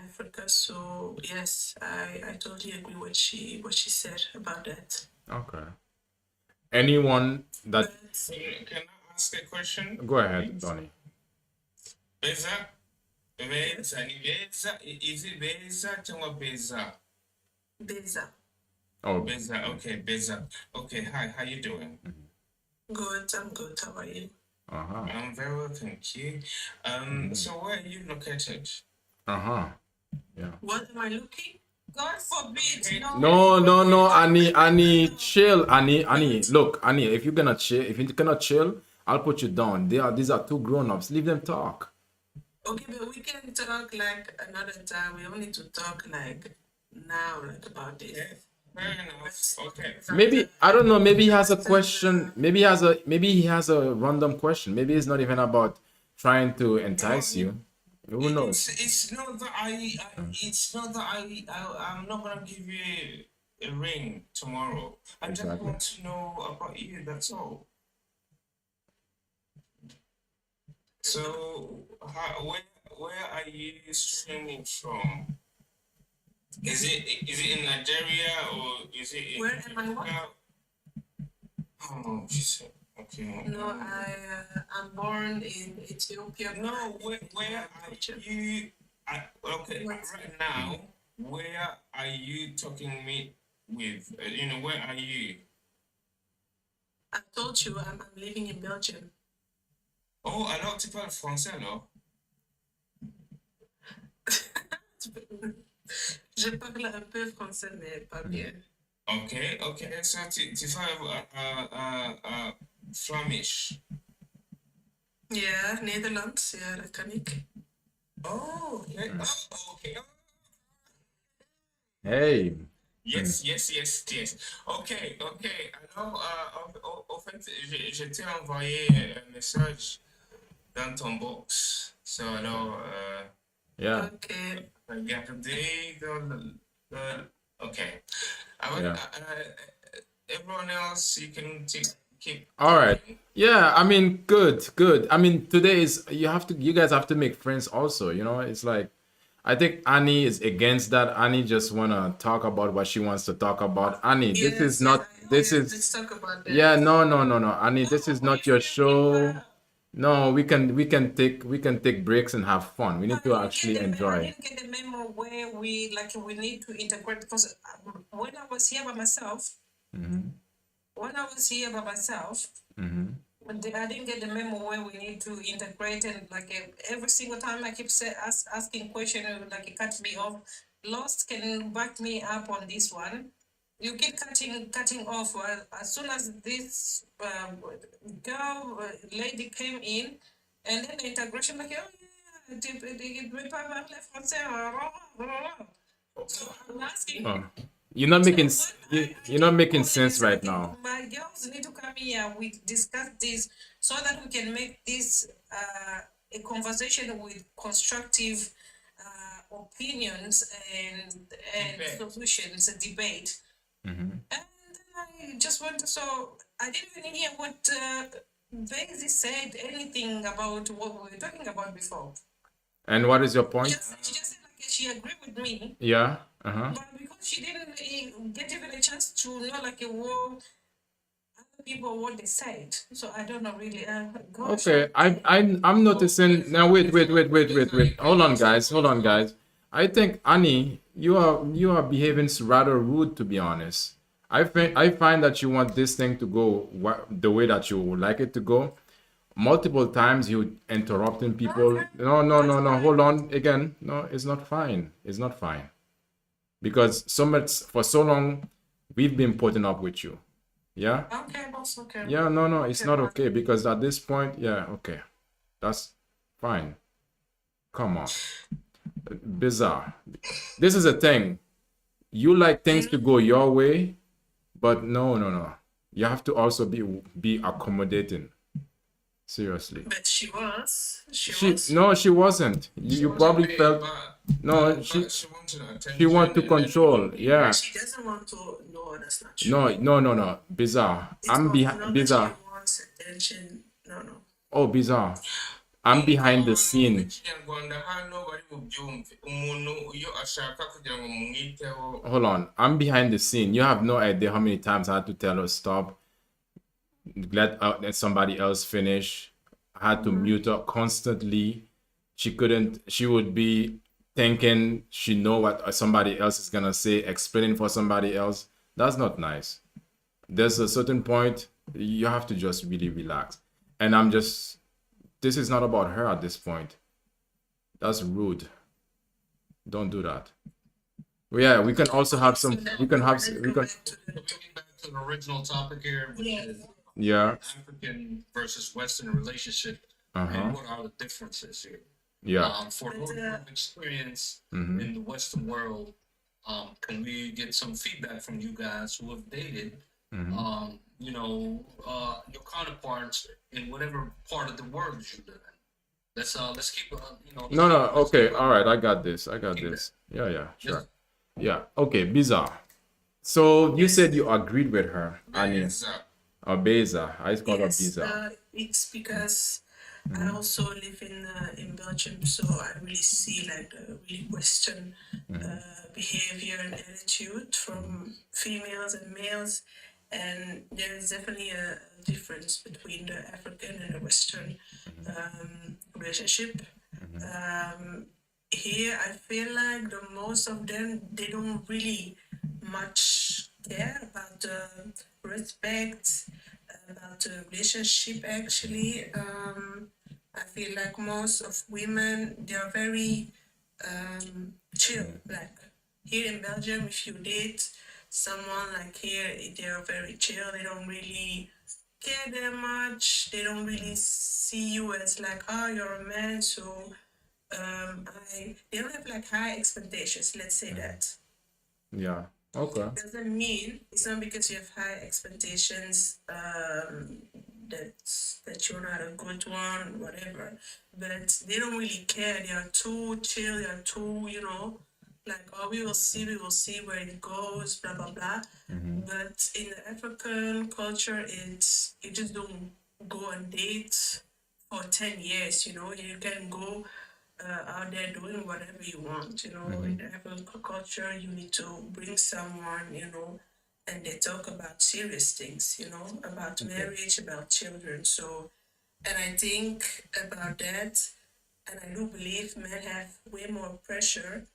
Africa. So yes, I totally agree what she said about that. Okay. Anyone that Can I ask a question? go ahead, Donnie. Beza? Is it Beza or Beza? Beza. Oh, Beza, okay, Beza. Okay, hi, how you doing? Good, I'm good. How are you? I'm very well, thank you. So where are you located? Yeah. What am I looking? God forbid. No, Annie, chill, Annie. Look, Annie, if you're gonna chill, if you cannot chill, I'll put you down. These are two grown-ups. Leave them talk. Okay, but we can talk like another time. We only need to talk like now, like about this. Fair enough. Okay. Maybe I don't know. Maybe he has a question. Maybe he has a random question. Maybe it's not even about trying to entice you. Who knows? It's not that it's not that I'm not gonna give you a ring tomorrow. I just Exactly. want to know about you. That's all. So, where are you streaming from? Is it in Nigeria or is it in Where am I what? Africa? Oh, she said. Okay. No, I'm born in Ethiopia. No, where are you? Okay, What? right now, where are you talking me with? Where are you? I told you I'm living in Belgium. Oh, alors tu parles français alors? Je parle un peu français, mais pas bien. Okay, so tu fais Flemish. Ja, Nederlands, ja, dat kan ik. Oh, okay. Oh, okay. Hey. Yes. Okay. Alors, en fait, je t'ai envoyé un message dans ton box. So, alors, Yeah. Okay. regardez okay. Yeah. Everyone else, you can keep. All right. Yeah. I mean, good. I mean, today is you guys have to make friends also. It's like I think Annie is against that. Annie just wanna talk about what she wants to talk about. Annie, this is not. This Let's is. talk about that. Yeah. No. Annie, this is not your show. No, we can take breaks and have fun. We need to actually I enjoy. didn't get the memo where we need to integrate because when I was here by myself, Mhm. I didn't get the memo where we need to integrate and every single time I keep asking question it cuts me off. Lost can back me up on this one. You keep cutting off. As soon as this lady came in, and then the integration oh yeah, tu peux pas parler français. So I'm asking. Oh, you're not making you're not making Only sense this, right now. My girls need to come here. We discuss this so that we can make this a conversation with constructive opinions and Debate. solutions, a debate. And then I just want to. So I didn't even hear what Daisy said anything about what we were talking about before. And what is your point? She just said she agreed with me. Yeah. But because she didn't get even a chance to know what other people what they said, so I don't know really. Gosh, Okay, I'm noticing now. Wait. Hold on, guys. I think Annie, you are behaving rather rude, to be honest. I find that you want this thing to go the way that you would like it to go. Multiple times you interrupting people. No. Hold on again. No, it's not fine. It's not fine. Because for so long we've been putting up with you. Yeah. okay, boss. Okay. Yeah, no, it's not okay because at this point, yeah, okay, that's fine. Come on, bizarre. This is a thing. You like things to go your way, but no. You have to also be accommodating. Seriously. But she was. No, she wasn't. You probably felt no. She wanted attention. She want to control. Yeah. She doesn't want to. No, that's not true. No. Bizarre. I'm behind. Bizarre. She wants attention. No. Oh, bizarre. I'm behind the scene. Hold on. I'm behind the scene. You have no idea how many times I had to tell her stop. Let somebody else finish. I had to mute her constantly. She would be thinking she know what somebody else is gonna say, explaining for somebody else. That's not nice. There's a certain point you have to just really relax. And this is not about her at this point. That's rude. Don't do that. Yeah, we can also have some. We can have. We can. So we get back to the original topic here, which is Yeah. African versus Western relationship, and what are the differences here? Yeah. For those who have experience in the Western world, can we get some feedback from you guys who have dated, your counterparts in whatever part of the world you live in? Let's keep No, no. let's Okay. keep, All right. I got this. I got this. Yeah. Yeah. Sure. Yeah. Okay. Bizarre. So you said you agreed with her, Anya. Or Beza. I call her Bizarre. It's because I also live in Belgium, so I really see like the really Western behavior and attitude from females and males, and there is definitely a difference between the African and the Western relationship. Here, I feel like the most of them they don't really much care about respect, about the relationship. Actually, I feel like most of women they are very chill. Like here in Belgium, if you date someone like here, they are very chill. They don't really care that much. They don't really see you as like, oh, you're a man, so they don't have like high expectations. Let's say that. Yeah. Okay. Doesn't mean it's not because you have high expectations that you're not a good one, whatever. But they don't really care. They are too chill. They are too, like, oh, we will see where it goes, blah blah blah. But in the African culture, you just don't go on dates for 10 years. You can go out there doing whatever you want. In the African culture, you need to bring someone, and they talk about serious things, about marriage, about children. So, and I think about that, and I do believe men have way more pressure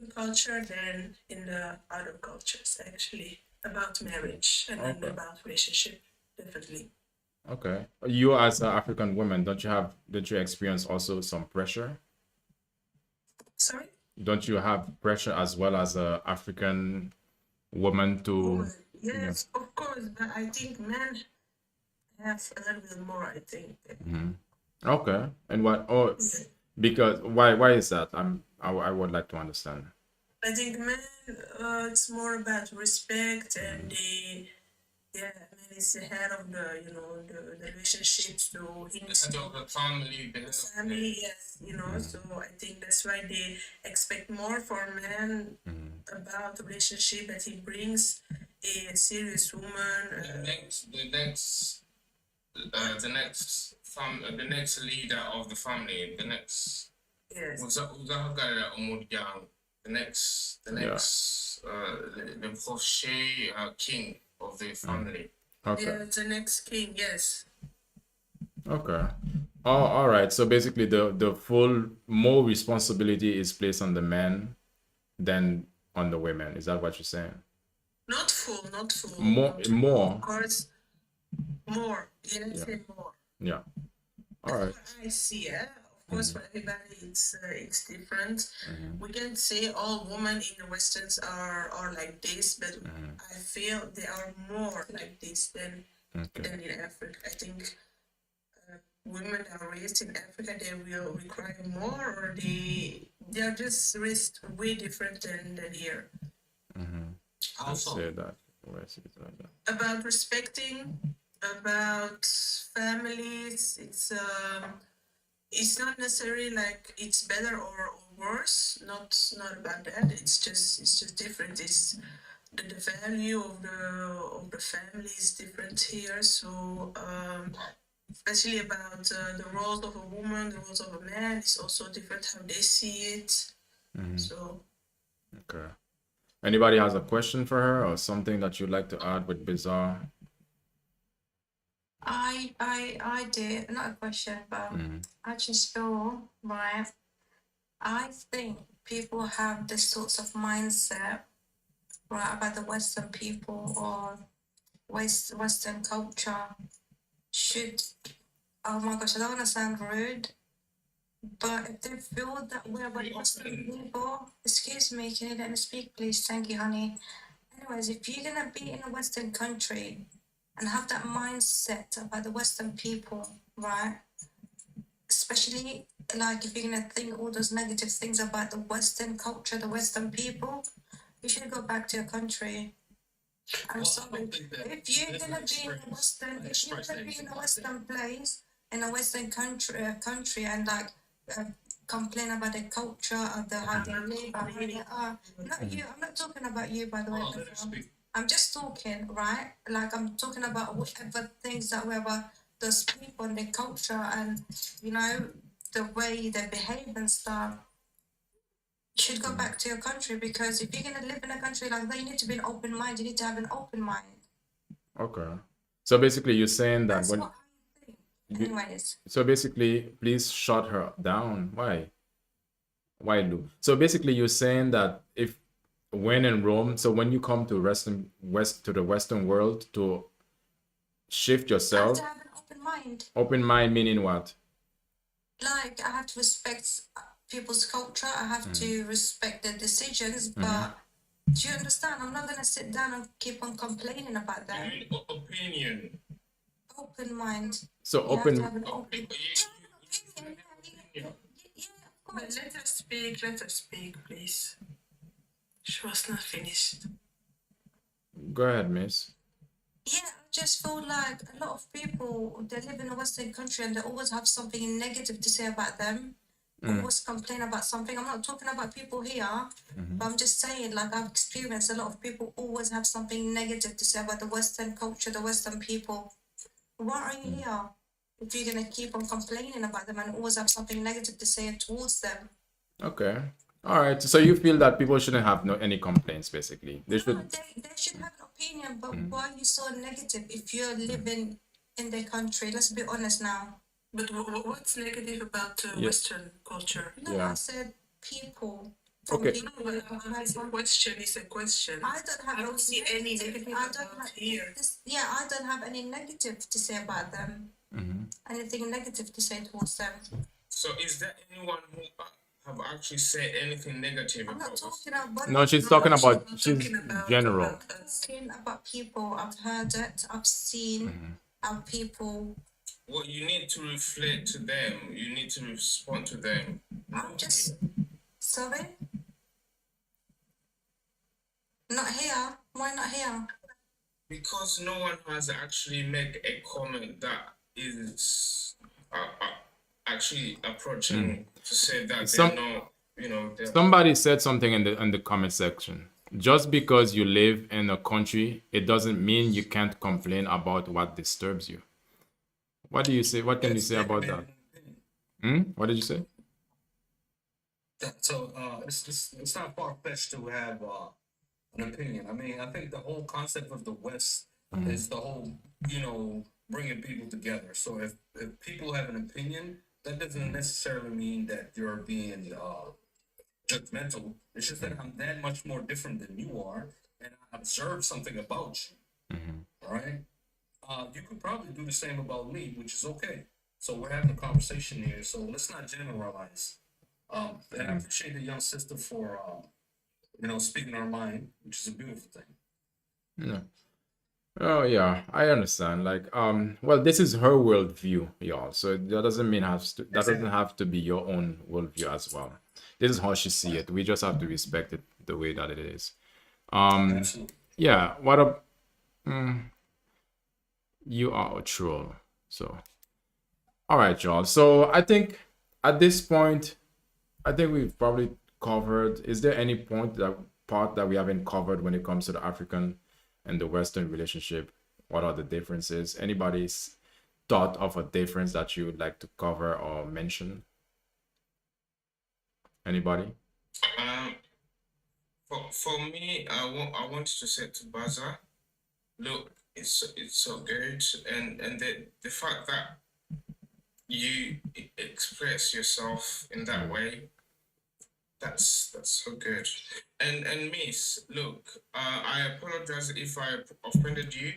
in culture than in the other cultures, actually, about marriage and then about relationship, definitely. Okay. You as an African woman, don't you experience also some pressure? Sorry? Don't you have pressure as well as a African woman to? Yes, of course, but I think men have a little bit more, I think. Okay. And what? Oh, because why is that? I would like to understand. I think men, it's more about respect and man is the head of the relationship, so he needs The head of the family, the head of family, yes, so I think that's why they expect more for men about the relationship that he brings a serious woman. The next leader of the family, the next Yes. The crochet king of the family. Okay. Yeah, the next king, yes. Okay. Oh, all right. So basically, the full more responsibility is placed on the men than on the women. Is that what you're saying? Not full, not full. More. Of course, more. Yeah, say more. Yeah. All right. That's what I see. Of course, for everybody, it's different. We can't say all women in the Westerns are like this, but I feel they are more like this than in Africa. I think women that are raised in Africa, they will require more, or they are just raised way different than here. I'll say that. About respecting, about families, it's not necessarily like it's better or worse. Not about that. It's just different. It's the value of the family is different here. So especially about the roles of a woman, the roles of a man, is also different how they see it. So okay. Anybody has a question for her or something that you'd like to add with Bizarre? I did, not a question, but I just feel, right, I think people have this sorts of mindset, right, about the Western people or Western culture should, oh my gosh, I don't want to sound rude, But if they feel that we're Western people, excuse me, can you let me speak, please? Thank you, honey. Anyways, if you're gonna be in a Western country and have that mindset about the Western people, right? Especially like if you're gonna think all those negative things about the Western culture, the Western people, you should go back to your country. I'm sorry. If you're gonna be in a Western, if you're gonna be in a Western place, in a Western country, and like complain about the culture of the how they live, and how they are. Not you. I'm not talking about you, by the way. I'm just talking, right? Like I'm talking about whatever things that were about those people and their culture, and you know the way they behave and stuff. You should go back to your country, because if you're gonna live in a country like that, you need to be an open mind. You need to have an open mind. Okay. So basically, you're saying that That's when. what I think. Anyways, So basically, please shut her down. Why? Why, Lou? So basically, you're saying that if when in Rome, so when you come to the Western world to shift I have yourself, to have an open mind. open mind meaning what? Like I have to respect people's culture. I have to respect their decisions. But do you understand? I'm not gonna sit down and keep on complaining about that. Opinion. Open mind. So You have to open. have an open. Yeah, of But course. let her speak, please. She was not finished. Go ahead, miss. Yeah, I just feel like a lot of people, they live in a Western country and they always have something negative to say about them. Always complain about something. I'm not talking about people here, but I'm just saying, like, I've experienced a lot of people always have something negative to say about the Western culture, the Western people. Why are you here if you're gonna keep on complaining about them and always have something negative to say towards them? Okay. All right. So you feel that people shouldn't have any complaints, basically. They No, should. they should have an opinion, but why are you so negative if you're living in their country? Let's be honest now. But what's negative about Yeah. Western culture? No, Yeah. I said people. Okay. People. It's a question. It's a question. I don't have I don't see any negative I don't about have here. yeah, I don't have any negative to say about them. Anything negative to say towards them. So, is there anyone who have actually said anything negative I'm about not us? talking about. No, she's talking about. I'm She's talking about general. us. Talking about people. I've heard it. I've seen our people. Well, you need to reflect to them. You need to respond to them. I'm just sorry. Not here. Why not here? Because no one has actually made a comment that is actually approaching to say that Some- they're not, they're Somebody said something in the comment section. Just because you live in a country, it doesn't mean you can't complain about what disturbs you. What do you say? What can you say about that? What did you say? So it's not far fetched to have an opinion. I mean, I think the whole concept of the West is the whole, bringing people together. So if people have an opinion, that doesn't necessarily mean that you're being judgmental. It's just that I'm that much more different than you are, and I observe something about you. All right. You could probably do the same about me, which is okay. So we're having a conversation here. So let's not generalize. And I appreciate the young sister for speaking her mind, which is a beautiful thing. Yeah. Oh yeah, I understand. Like, well, this is her worldview, y'all. So that doesn't mean that doesn't have to be your own worldview as well. This is how she see it. We just have to respect it the way that it is. Absolutely. Yeah. What up? You are a troll. So, all right, y'all. So I think at this point, I think we've probably covered. Is there any part that we haven't covered when it comes to the African and the Western relationship? What are the differences? Anybody's thought of a difference that you would like to cover or mention? Anybody? For me, I wanted to say to Baza, look, it's so good, and the fact that you express yourself in that way, that's so good. And Miss, look, I apologize if I offended you,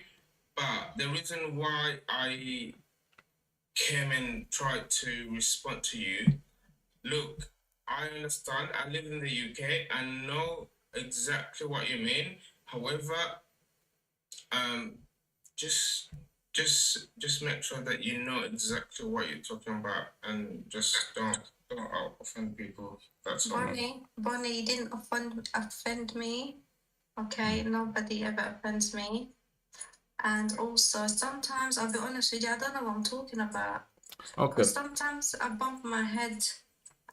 but the reason why I came and tried to respond to you look, I understand. I live in the UK. I know exactly what you mean. However, just just make sure that you know exactly what you're talking about, and just don't offend people. That's all. Bonnie, you didn't offend me. Okay, nobody ever offends me. And also, sometimes I'll be honest with you, I don't know what I'm talking about. Okay. Because sometimes I bump my head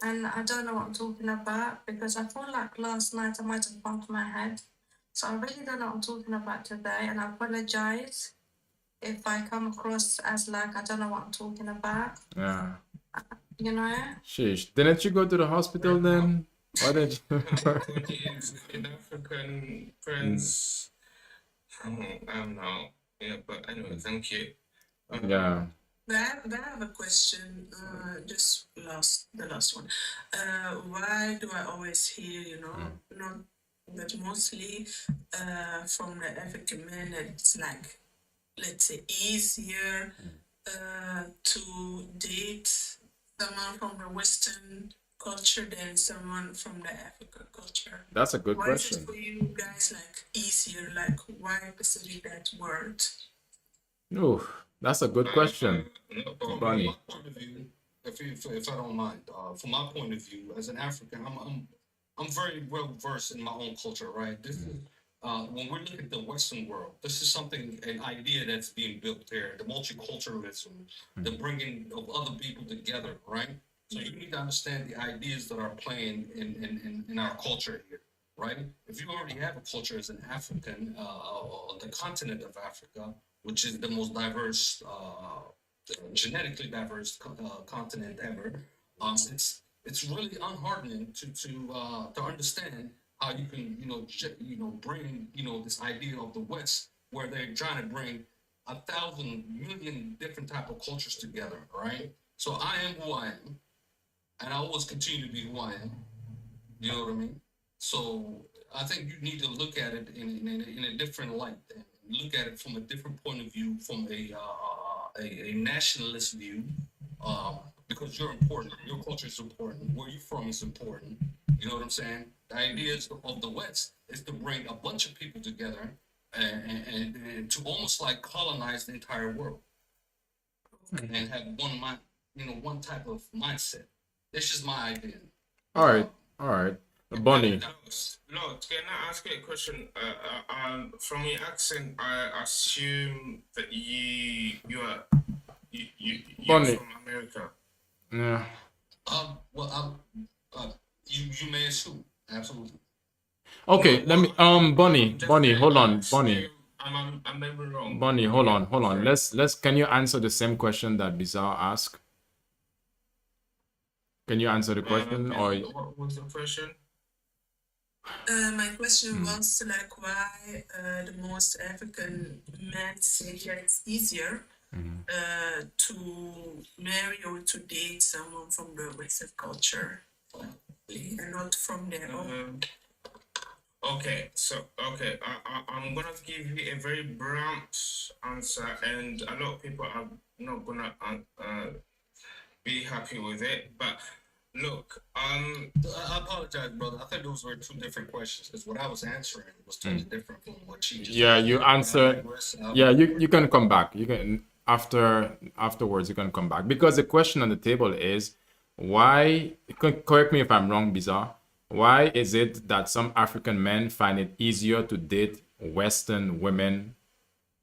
and I don't know what I'm talking about because I feel like last night I might have bumped my head. So I really don't know what I'm talking about today, and I apologize if I come across as like I don't know what I'm talking about. Yeah. You know? Sheesh. Didn't you go to the hospital then? Why did you? In African friends, I don't know. Yeah, but anyway, thank you. Yeah. But I have a question. Just the last one. Why do I always hear, not but mostly from the African men that it's like, let's say, easier to date someone from the Western culture than someone from the African culture? That's a good Why is it question. for you guys like easier? Like, why specifically that word? Ooh, that's a good question, From Bunny. my point of view, if I don't mind, from my point of view as an African, I'm very well versed in my own culture, right? This is when we look at the Western world, this is something, an idea that's being built there, the multiculturalism, the bringing of other people together, right? So you need to understand the ideas that are playing in our culture here, right? If you already have a culture as an African, the continent of Africa, which is the most diverse, genetically diverse continent ever, it's really unheartening to understand how you can bring this idea of the West where they're trying to bring 1,000 million different type of cultures together, right? So I am who I am, and I always continue to be who I am. You know what I mean? So I think you need to look at it in a different light, and look at it from a different point of view, from a nationalist view, because you're important. Your culture is important. Where you're from is important. You know what I'm saying? The ideas of the West is to bring a bunch of people together and to almost like colonize the entire world and have one mind, one type of mindset. It's just my idea. All right. Bunny. Lord, can I ask you a question? From your accent, I assume that you're Bunny. from America. Yeah. Well, you may assume, absolutely. Okay, let me Bunny, hold on, Bunny. I'm maybe wrong. Bunny, hold on. Let's can you answer the same question that Bizarre asked? Can you answer the question or what was the question? My question was like why the most African men say that it's easier to marry or to date someone from the Western culture and not from their own. Okay, I'm gonna give you a very blunt answer, and a lot of people are not gonna be happy with it. But look, I apologize, brother. I think those were two different questions because what I was answering was totally different from what she just. yeah, you answered. Yeah, you can come back. You can afterwards you can come back because the question on the table is why. Correct me if I'm wrong, Bizarre. Why is it that some African men find it easier to date Western women?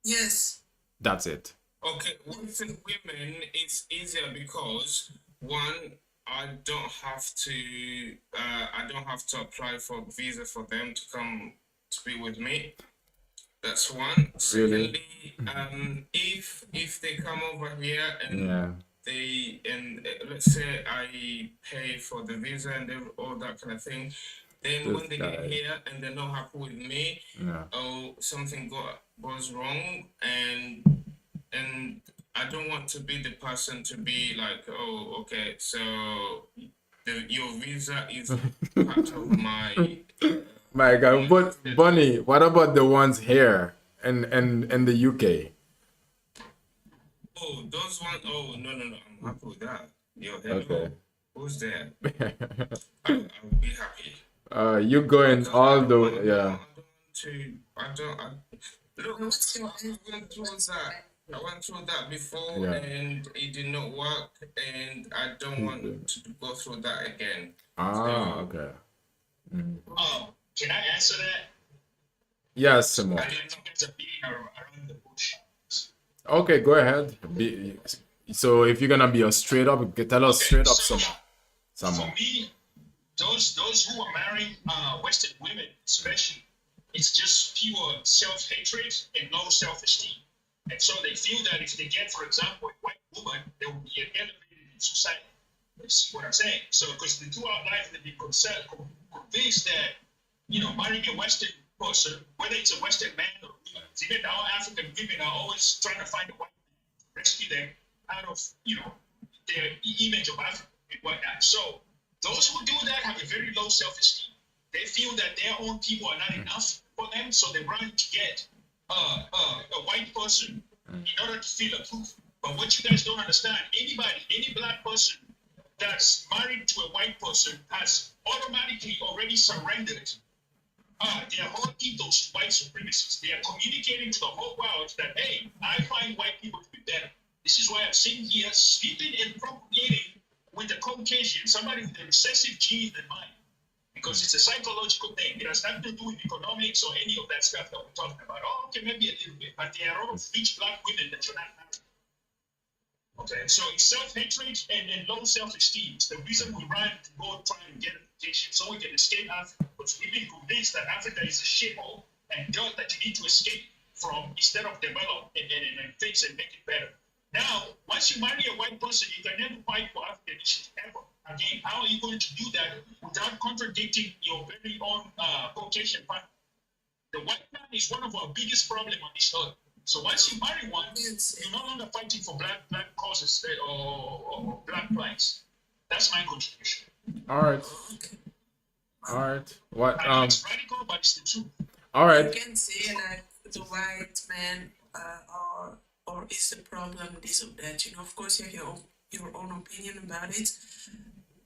Yes. That's it. Okay, Western women it's easier because one, I don't have to apply for visa for them to come to be with me. That's one. Really? Secondly, if they come over here and Yeah. let's say I pay for the visa and all that kind of thing, then This when they guy. get here and they're not happy with me, Yeah. something goes wrong, and I don't want to be the person to be like, oh, okay, so your visa is part of my. My God, but Bunny, what about the ones here in the UK? Oh, those ones. Oh, no, I'm happy with that. Yo, hello. Okay. Who's there? I would be happy. You going Because all I the don't, yeah. look, What's your I went through that. I went through that before Yeah. and it did not work, and I don't want to go through that again. Ah, okay. Can I answer that? Yes, Simon. I didn't know there's a beating around the bush. Okay, go ahead. So if you're gonna be a straight up, tell us straight up, Simon. For me, those who are marrying Western women, especially, it's just pure self-hatred and low self-esteem. And so they feel that if they get, for example, a white woman, they will be elevated in society. You see what I'm saying? So because throughout life they've been convinced that, marrying a Western person, whether it's a Western man or woman, even our African women are always trying to find a white man to rescue them out of, their image of Africa and whatnot. So those who do that have a very low self-esteem. They feel that their own people are not enough for them, so they run to get a white person in order to feel approved. But what you guys don't understand, any black person that's married to a white person has automatically already surrendered their whole ethos to white supremacists. They are communicating to the whole world that, hey, I find white people to be better. This is why I'm sitting here sleeping and propagating with a Caucasian, somebody with a recessive gene than mine. Because it's a psychological thing. It has nothing to do with economics or any of that stuff that we're talking about. Oh, okay, maybe a little bit. But there are a lot of rich black women that you're not married. Okay, so it's self-hatred and low self-esteem. It's the reason we run to go try and get education so we can escape Africa. Because we've been convinced that Africa is a shithole and dirt that you need to escape from instead of develop and fix and make it better. Now, once you marry a white person, you can never fight for African issues ever. Again, how are you going to do that without contradicting your very own Caucasian partner? The white man is one of our biggest problems on this earth. So once you marry one, you're no longer fighting for black causes or black rights. That's my contribution. All right. All right. What? I know it's radical, but it's the truth. All right. You can say like the white man or is the problem this or that. Of course you have your own opinion about it,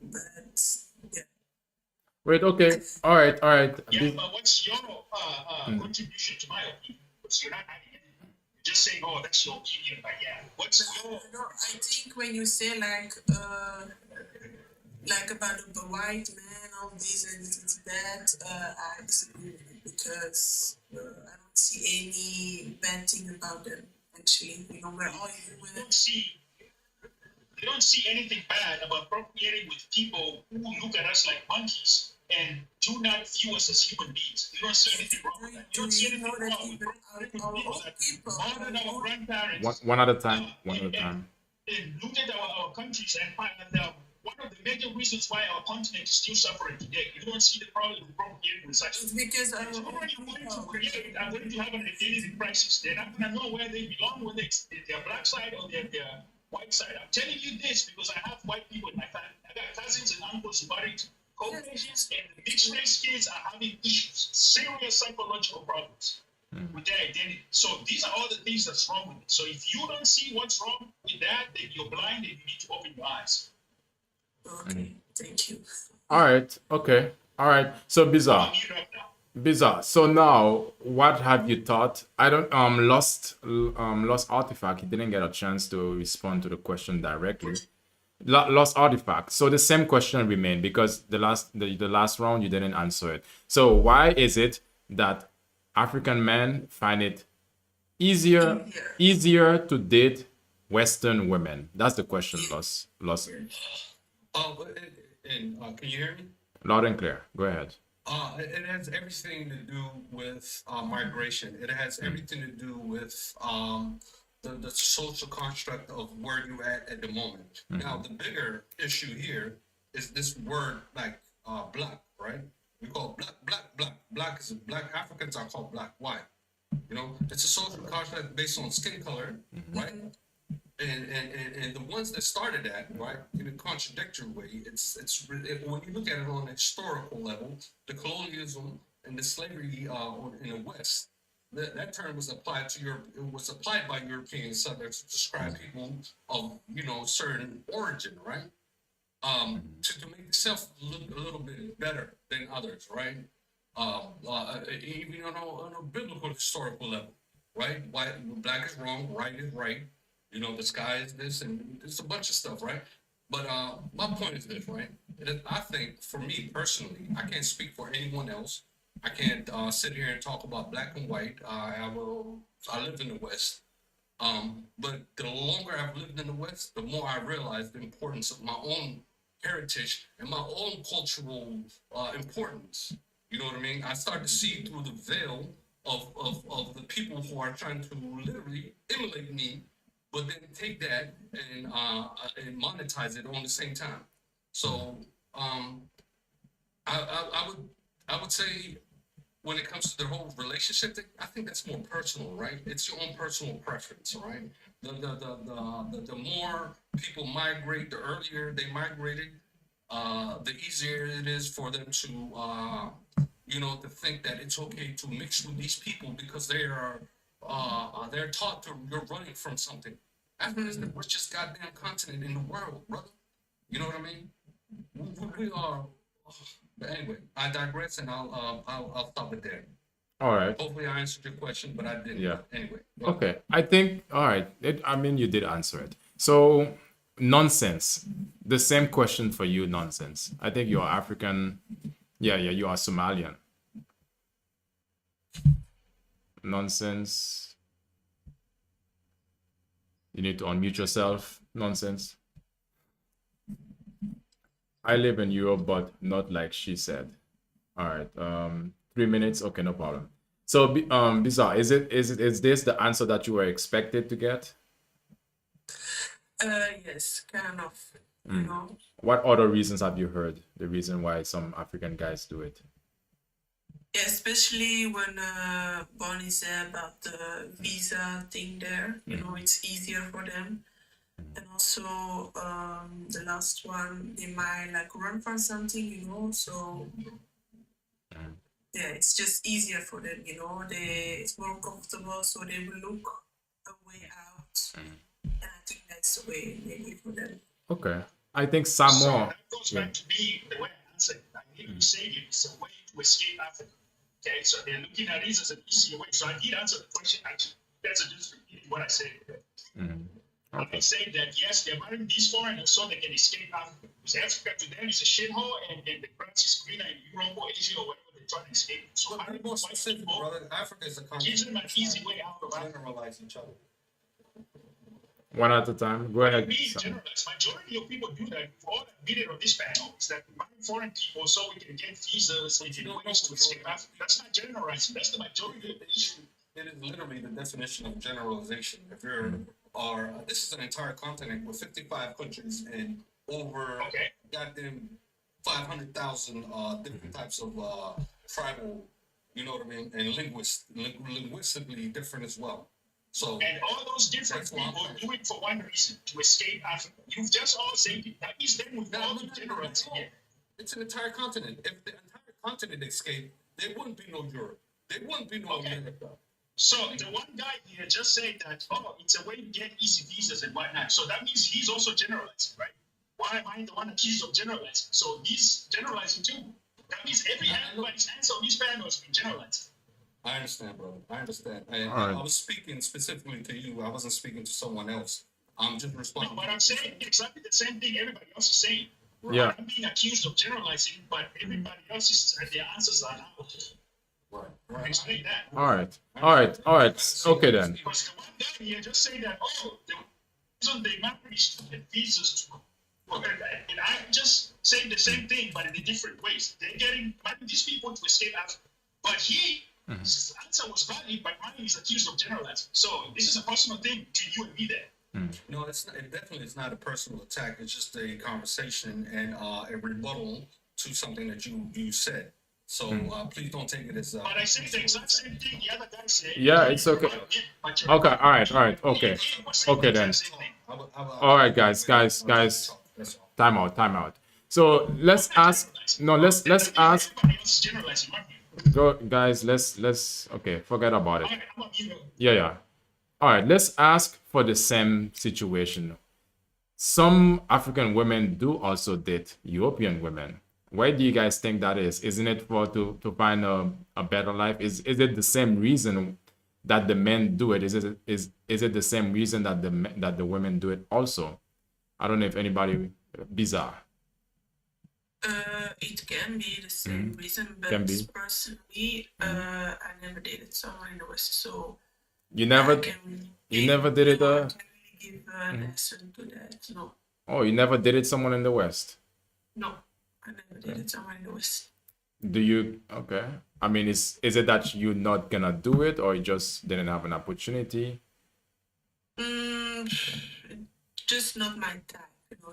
but yeah. Wait. Okay. All right. All right. Yeah, but what's your contribution to my opinion? Because you're not adding anything. You're just saying, "Oh, that's your opinion." But yeah, what's your? No, I think when you say like about the white man, all this and that, I disagree with you because I don't see any bad thing about them. Actually, we're all human. You don't see anything bad about procreating with people who look at us like monkeys and do not view us as human beings. You don't see anything wrong with that. You don't see anything wrong with procreating with people that more than our grandparents. One at a time. One at a time. And look at our countries and find that one of the major reasons why our continent is still suffering today. You don't see the problem with procreating with such. It's because I'm going to create. I'm going to have an identity crisis. They're not going to know where they belong, whether it's their black side or their white side. I'm telling you this because I have white people in my family. I got cousins and uncles who married Caucasians, and the mixed race kids are having issues, serious psychological problems with their identity. So these are all the things that's wrong with it. So if you don't see what's wrong with that, then you're blind and you need to open your eyes. Okay, thank you. All right. Okay. All right. So bizarre. Bizarre. So now, what have you thought? I don't lost artifact. He didn't get a chance to respond to the question directly. Lost artifact. So the same question remained because the last round you didn't answer it. So why is it that African men find it easier to date Western women? That's the question. Lost. Can you hear me? Loud and clear. Go ahead. It has everything to do with migration. It has everything to do with the social construct of where you're at the moment. Now, the bigger issue here is this word like black, right? We call black. Black is black. Africans are called black. Why? It's a social construct based on skin color, right? And the ones that started that, right, in a contradictory way, when you look at it on a historical level, the colonialism and the slavery in the West, that term was applied by European settlers to describe people of certain origin, right? to make yourself look a little bit better than others, right? Even on a biblical historical level, right? White, black is wrong, right is right. You know, the sky is this, and it's a bunch of stuff, right? But my point is this, right? I think for me personally, I can't speak for anyone else. I can't sit here and talk about black and white. I live in the West. But the longer I've lived in the West, the more I realize the importance of my own heritage and my own cultural importance. You know what I mean? I start to see through the veil of the people who are trying to literally emulate me, but then take that and monetize it on the same time. So I would say when it comes to the whole relationship thing, I think that's more personal, right? It's your own personal preference, right? The more people migrate, the earlier they migrated, the easier it is for them to, to think that it's okay to mix with these people because they're taught you're running from something. Africa is the richest goddamn continent in the world, brother. You know what I mean? We are. But anyway, I digress, and I'll stop it there. All right. Hopefully, I answered your question, but I didn't. Yeah. Anyway. Okay. I think. All right. You did answer it. So, nonsense. The same question for you, nonsense. I think you're African. Yeah. You are Somalian. Nonsense. You need to unmute yourself. Nonsense. I live in Europe, but not like she said. All right. 3 minutes. Okay, no problem. So, Bizarre, is this the answer that you were expected to get? Yes, kind of. You know. What other reasons have you heard? The reason why some African guys do it? Yeah, especially when Bonnie said about the visa thing there. You know, it's easier for them. And also, the last one, they might like run from something, you know. So yeah, it's just easier for them, you know. It's more comfortable, so they will look a way out. And I think that's the way maybe for them. Okay, I think some So more. that goes back to me the way I answered. I think you say it's a way to escape Africa. Okay, so they're looking at this as an easier way. So I did answer the question actually. That's just repeating what I said. I say that yes, they're marrying these foreigners so they can escape Africa. Because Africa to them is a shithole, and the grass is greener in Europe or Asia or whatever they're trying to escape. So But more specific, brother, Africa is a gives continent. them an easy way out of Africa. Generalize each other. One at a time. Go ahead. Me, generalize. Majority of people do that. All that admitted on this panel is that we marry foreign people so we can get visas and ways to escape Africa. That's not generalizing. That's the majority of the issue. It is literally the definition of generalization. If this is an entire continent with 55 countries and over goddamn 500,000 different types of tribal, you know what I mean, and linguistically different as well. So and all those different people do it for one reason, to escape Africa. You've just all said it. That means then we've all generalized again. It's an entire continent. If the entire continent escaped, there wouldn't be no Europe. There wouldn't be no America. So the one guy here just said that, it's a way to get easy visas and whatnot. So that means he's also generalizing, right? Why am I the one accused of generalizing? So he's generalizing too. That means everybody's answer on this panel has been generalized. I understand, brother. I understand. I was speaking specifically to you. I wasn't speaking to someone else. I'm just responding. No, but I'm saying exactly the same thing everybody else is saying. Yeah. I'm being accused of generalizing, but everybody else is their answers are out. Right. Explain that. All right. Okay then. Because the one guy here just saying that, the reason they managed visas and I just saying the same thing, but in a different ways. They're getting these people to escape Africa. But his answer was valid, but mine is accused of generalizing. So this is a personal thing between you and me there. No, it definitely is not a personal attack. It's just a conversation and a rebuttal to something that you said. So please don't take it as. But I said the exact same thing the other guy said. Yeah, it's okay. Okay, all right. Okay then. All right, guys. Time out. So let's ask. No, let's ask. Go, guys. Let's. Okay, forget about it. Yeah. All right. Let's ask for the same situation. some African women do also date European women. Why do you guys think that is? Isn't it for to find a better life? Is it the same reason that the men do it? Is it the same reason that the women do it also? I don't know if anybody bizarre. It can be the same reason, but Can be. personally, I never dated someone in the West, so You never I can you never did it I can't really give an answer to that. No, oh, you never dated someone in the West. no, I never dated someone in the West. Do you okay? I mean, is it that you're not gonna do it or you just didn't have an opportunity? Mm, just not my type,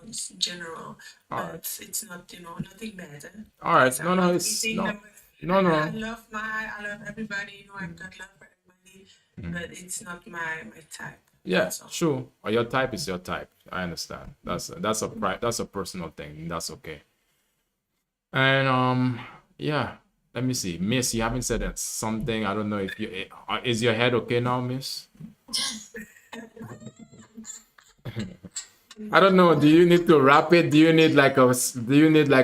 it's general, Alright. but it's not, nothing bad. All right. Yes, No, I'm no, not it's eating no, them. no, I no. love everybody, I've got love for everybody, but it's not my type. Yeah, That's all. true. Or your type is your type. I understand. That's a personal thing. That's okay. And yeah. Let me see, Miss. You haven't said that something. I don't know if you is your head okay now, Miss? I don't know. Do you need to wrap it? Do you need like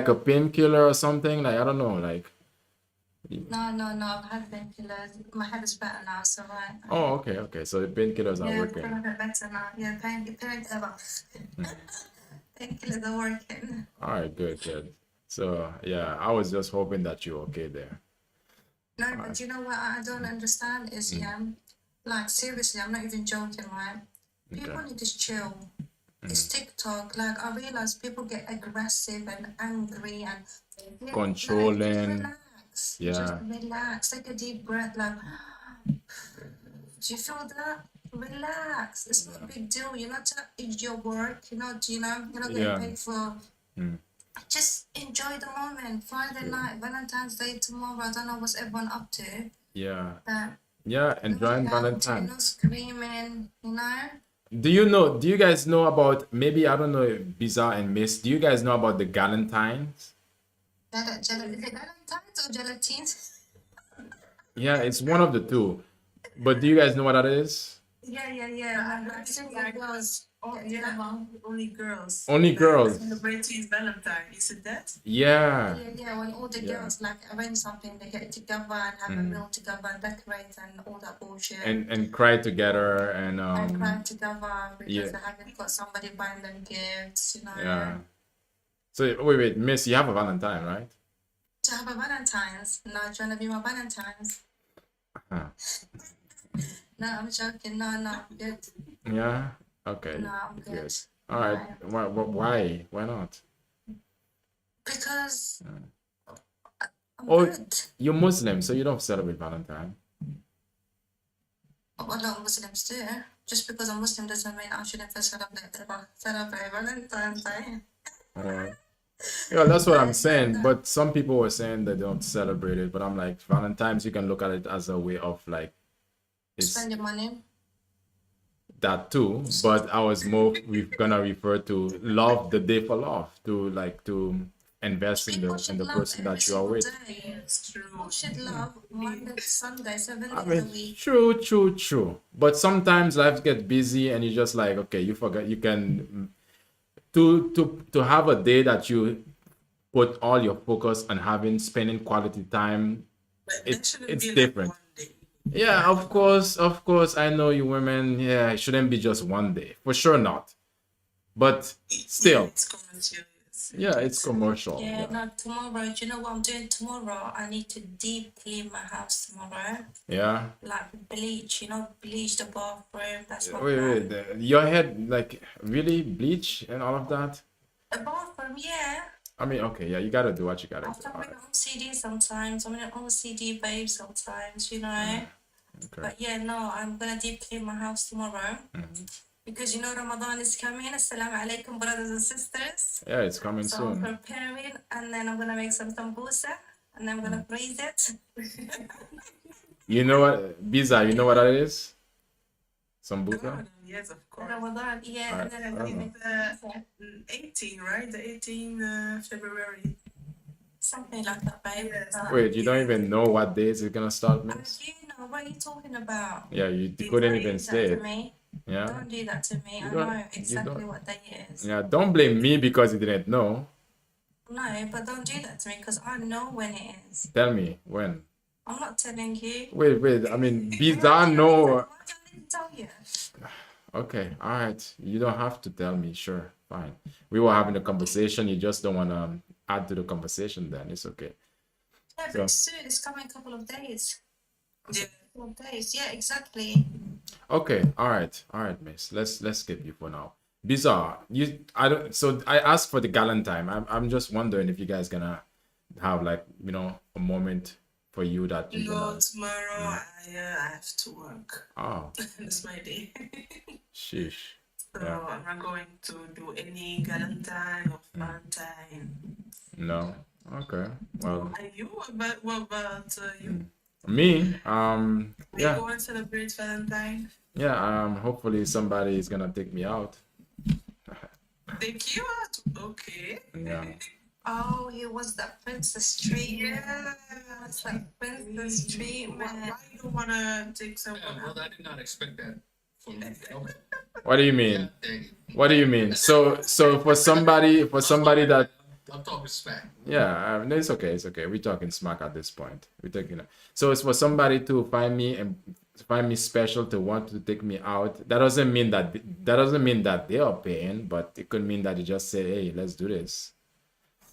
a painkiller or something? Like I don't know. Like No, I've had painkillers. My head is better now, so right. oh, okay. So the painkillers are Yeah, I working. feel a bit better now. Yeah, painkillers are working. All right, good. So yeah, I was just hoping that you're okay there. No, but you know what I don't understand is, like seriously, I'm not even joking, right? People Okay. need to chill. It's TikTok. Like I realize people get aggressive and angry and Controlling. relax. Yeah. Just relax. Take a deep breath. Like, do you feel that? Relax. It's not a big deal. You're not it's your work. You're not getting paid for. Just enjoy the moment. Friday night, Valentine's Day tomorrow. I don't know what's everyone up to. Yeah. But Yeah, enjoying no Valentine. no screaming. Do you guys know about, maybe I don't know, Bizarre and Miss, do you guys know about the Galentines? Is it Valentine's or gelatines? Yeah, it's one of the two. But do you guys know what that is? Yeah. I think Single girls. only girls. Only girls. Celebrating Valentine, is it that? Yeah. Yeah, when all the girls like arrange something, they get together and have a meal together and decorate and all that bullshit. And cry together and cry together because yeah. they haven't got somebody buying them gifts, Yeah. So wait, Miss, you have a Valentine, right? To have a Valentine's. No, do you wanna be my Valentine's? Huh. No, I'm joking. No, I'm good. Yeah. Okay. No, I'm good. All right. Why? Why not? Because I'm Oh, good. you're Muslim, so you don't celebrate Valentine. What a lot of Muslims do. Just because I'm Muslim doesn't mean I shouldn't celebrate Valentine's Day. Alright. Yeah, that's what I'm saying. But some people were saying they don't celebrate it. But I'm like, Valentine's, you can look at it as a way of like, it's Spend your money. that too. But I was more gonna refer to love, the day for love, to invest in People the should love person every that you are single with. day. It's true. People should love Monday to Sunday, 7 days I a mean, week. true. But sometimes life gets busy and you just like, okay, you forget you can to have a day that you put all your focus on spending quality time. But It- that shouldn't it's be different. like one day. Yeah, of course. I know you women. Yeah, it shouldn't be just one day, for sure not. But still, It's commercial. yeah, it's commercial. Yeah, Yeah, no, tomorrow, do you know what I'm doing tomorrow? I need to deep clean my house tomorrow. yeah. Like bleach, bleach the bathroom. That's my Wait, plan. your head like really bleach and all of that. The bathroom, yeah. I mean, okay, yeah, you gotta do what you gotta I do. can All bring right. OCD sometimes. I'm an OCD babe sometimes, Okay. But yeah, no, I'm gonna deep clean my house tomorrow. Because Ramadan is coming. Assalamu alaikum, brothers and sisters. Yeah, it's coming So I'm soon. preparing, and then I'm gonna make some sambusa, and then I'm gonna freeze it. You know what, Biza? You know what that is? Sambuca. Ramadan, yes, of course. Ramadan, yeah, Alright, and then I'm I gonna don't make 18, right? The 18 February. something like that, babe. Wait, you don't even know what days it's gonna start, I Miss? do know what are you talking about. Yeah, you couldn't even say To it. me. Yeah. Don't do that to me. You I don't- know you exactly don't- what day it is. Yeah, don't blame me because you didn't know. No, but don't do that to me because I know when it is. Tell me when. I'm not telling you. Wait. I mean, Why bizarre, do no. I need to tell you? Okay, all right. You don't have to tell me. Sure, fine. We were having a conversation. You just don't want to add to the conversation. Then it's okay. Yeah, but So- it's soon. It's coming a couple of days. Yeah. Couple of days. Yeah, exactly. Okay, all right, miss. Let's skip you for now. Bizarre. I don't. So I asked for the Galentine. I'm just wondering if you guys gonna have like a moment for you that you No, gonna. tomorrow I have to work. Oh, That's my day. sheesh. So Yeah. I'm not going to do any Galentine or Valentine. No. Okay. Well, And you? What about you? me. Are you Yeah. going to celebrate Valentine? Yeah. Hopefully somebody is gonna take me out. Take you out? Okay. Yeah. Oh, he was that Princess treatment. Yeah. It's like Princess Why treatment. you don't wanna take Yeah, someone out? brother, I did not expect that from you. Okay. What do you mean? God dang it. What do you mean? So for somebody that. I'm talking smack. Yeah, no, it's okay. It's okay. We're talking smack at this point. We're talking. So it's for somebody to find me special to want to take me out. That doesn't mean that they are paying, but it could mean that they just say, "Hey, let's do this."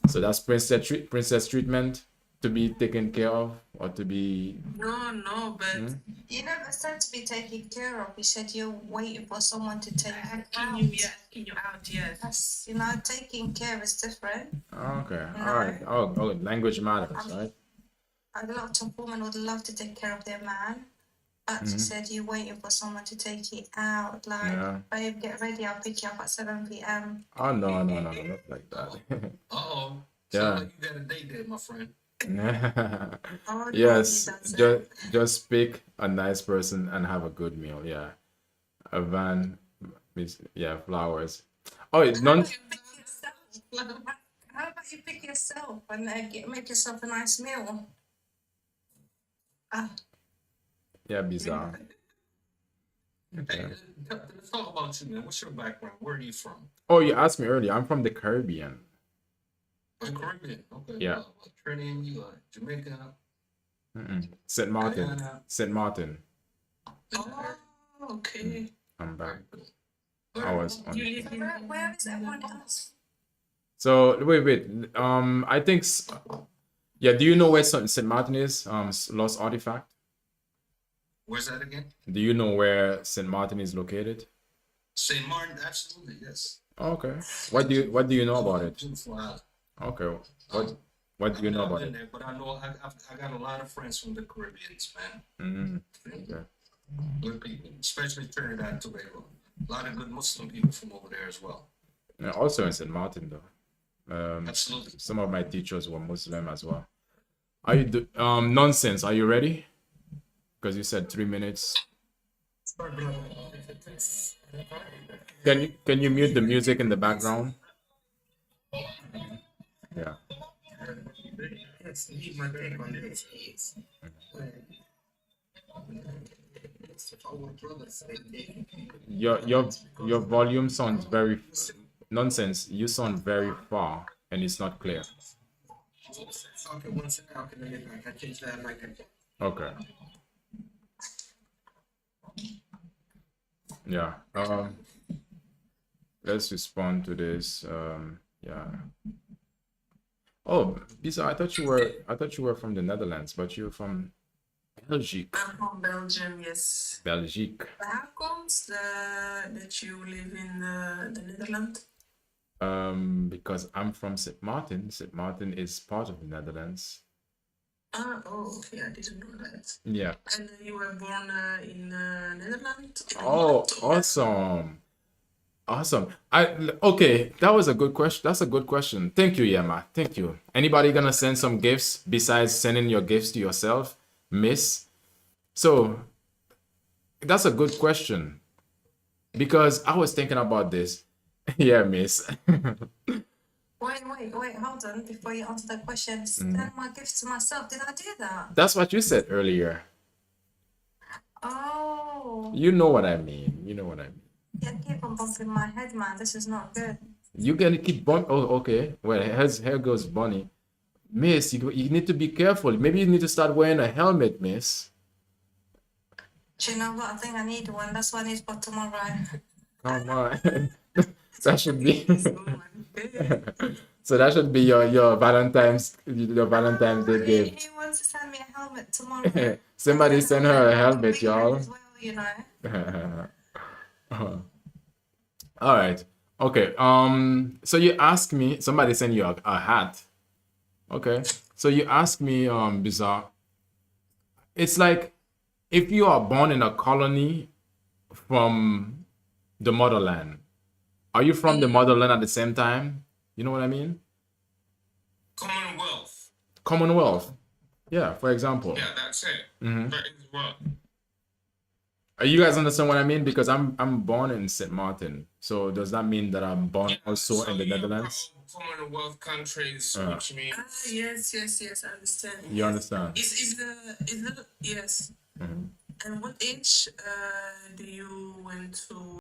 So that's princess treatment to be taken care of or to be. No, but You never said to be taken care of. You said you're waiting for someone to take you out. asking you out, yes. That's, taking care is different. Okay. No. All right. Oh, language matters, right? A lot of women would love to take care of their man, but you said you're waiting for someone to take you out. Like, Yeah. babe, get ready. I'll pick you up at 7 p.m. Oh no, not like that. Uh-oh. Yeah. Sounds like you got a date there, my friend. Oh, no, Yes, he doesn't. just pick a nice person and have a good meal. Yeah, a van, yeah, flowers. Oh, none. Pick yourself. How about you pick yourself and make yourself a nice meal? Yeah, bizarre. Hey, Okay. let's talk about you, man. What's your background? Where are you from? Oh, you asked me earlier. I'm from the Caribbean. The Caribbean. Okay. Yeah. Trinidad, you are Jamaica. St. Martin. Guyana. St. Martin. Oh, okay. I'm back. Very I was good. on. You live in Where is everyone else? So wait. I think. Yeah. Do you know where St. Martin is? Lost Artifact. Where's that again? Do you know where St. Martin is located? St. Martin, absolutely, yes. Okay. What do you know about it? Beautiful island. Okay. What do you know I've about been it? there, but I know I got a lot of friends from the Caribbeans, man. Okay. Good people, especially Trinidad and Tobago. A lot of good Muslim people from over there as well. Yeah, also in St. Martin though. Absolutely. Some of my teachers were Muslim as well. Are you nonsense? Are you ready? Because you said 3 minutes. Can you mute the music in the background? Yeah. Yes, leave my take on this is our brothers. Your volume sounds very nonsense. You sound very far and it's not clear. Okay, one second. How can I get back? I changed that mic. Okay. Yeah. Let's respond to this. Yeah. Oh, Bisa, I thought you were from the Netherlands, but you're from Belgique. I'm from Belgium, yes. Belgique. How comes that you live in the Netherlands? Because I'm from St. Martin. St. Martin is part of the Netherlands. Okay, I didn't know that. Yeah. And you were born in Netherlands? Oh, awesome. Awesome. Okay, that was a good question. That's a good question. Thank you, Yema. Thank you. Anybody gonna send some gifts besides sending your gifts to yourself, Miss? So that's a good question. Because I was thinking about this. Yeah, Miss. Wait, hold on. Before you answer that question, send my gifts to myself. Did I do that? That's what you said earlier. Oh. You know what I mean. You know what I mean. Yeah, keep on bumping my head, man. This is not good. You can keep Oh, okay. Well, here goes Bonnie. Miss, you need to be careful. Maybe you need to start wearing a helmet, miss. Do you know what? I think I need one. That's what I need for tomorrow. Come on. That should be so that should be your Valentine's Day gift. He wants to send me a helmet tomorrow. Somebody send her a helmet, y'all. As well, you know. All right. Okay. So you asked me. Somebody sent you a hat. Okay. So you asked me, Bizarre. It's like if you are born in a colony from the motherland, are you from the motherland at the same time? You know what I mean? Commonwealth. Commonwealth. Yeah, for example. Yeah, that's it. Mhm. That is what. You guys understand what I mean? Because I'm born in St. Martin. So does that mean that I'm born also in the Netherlands? Commonwealth countries, which means. Yes, I understand. You understand? Is the yes. And what age do you went to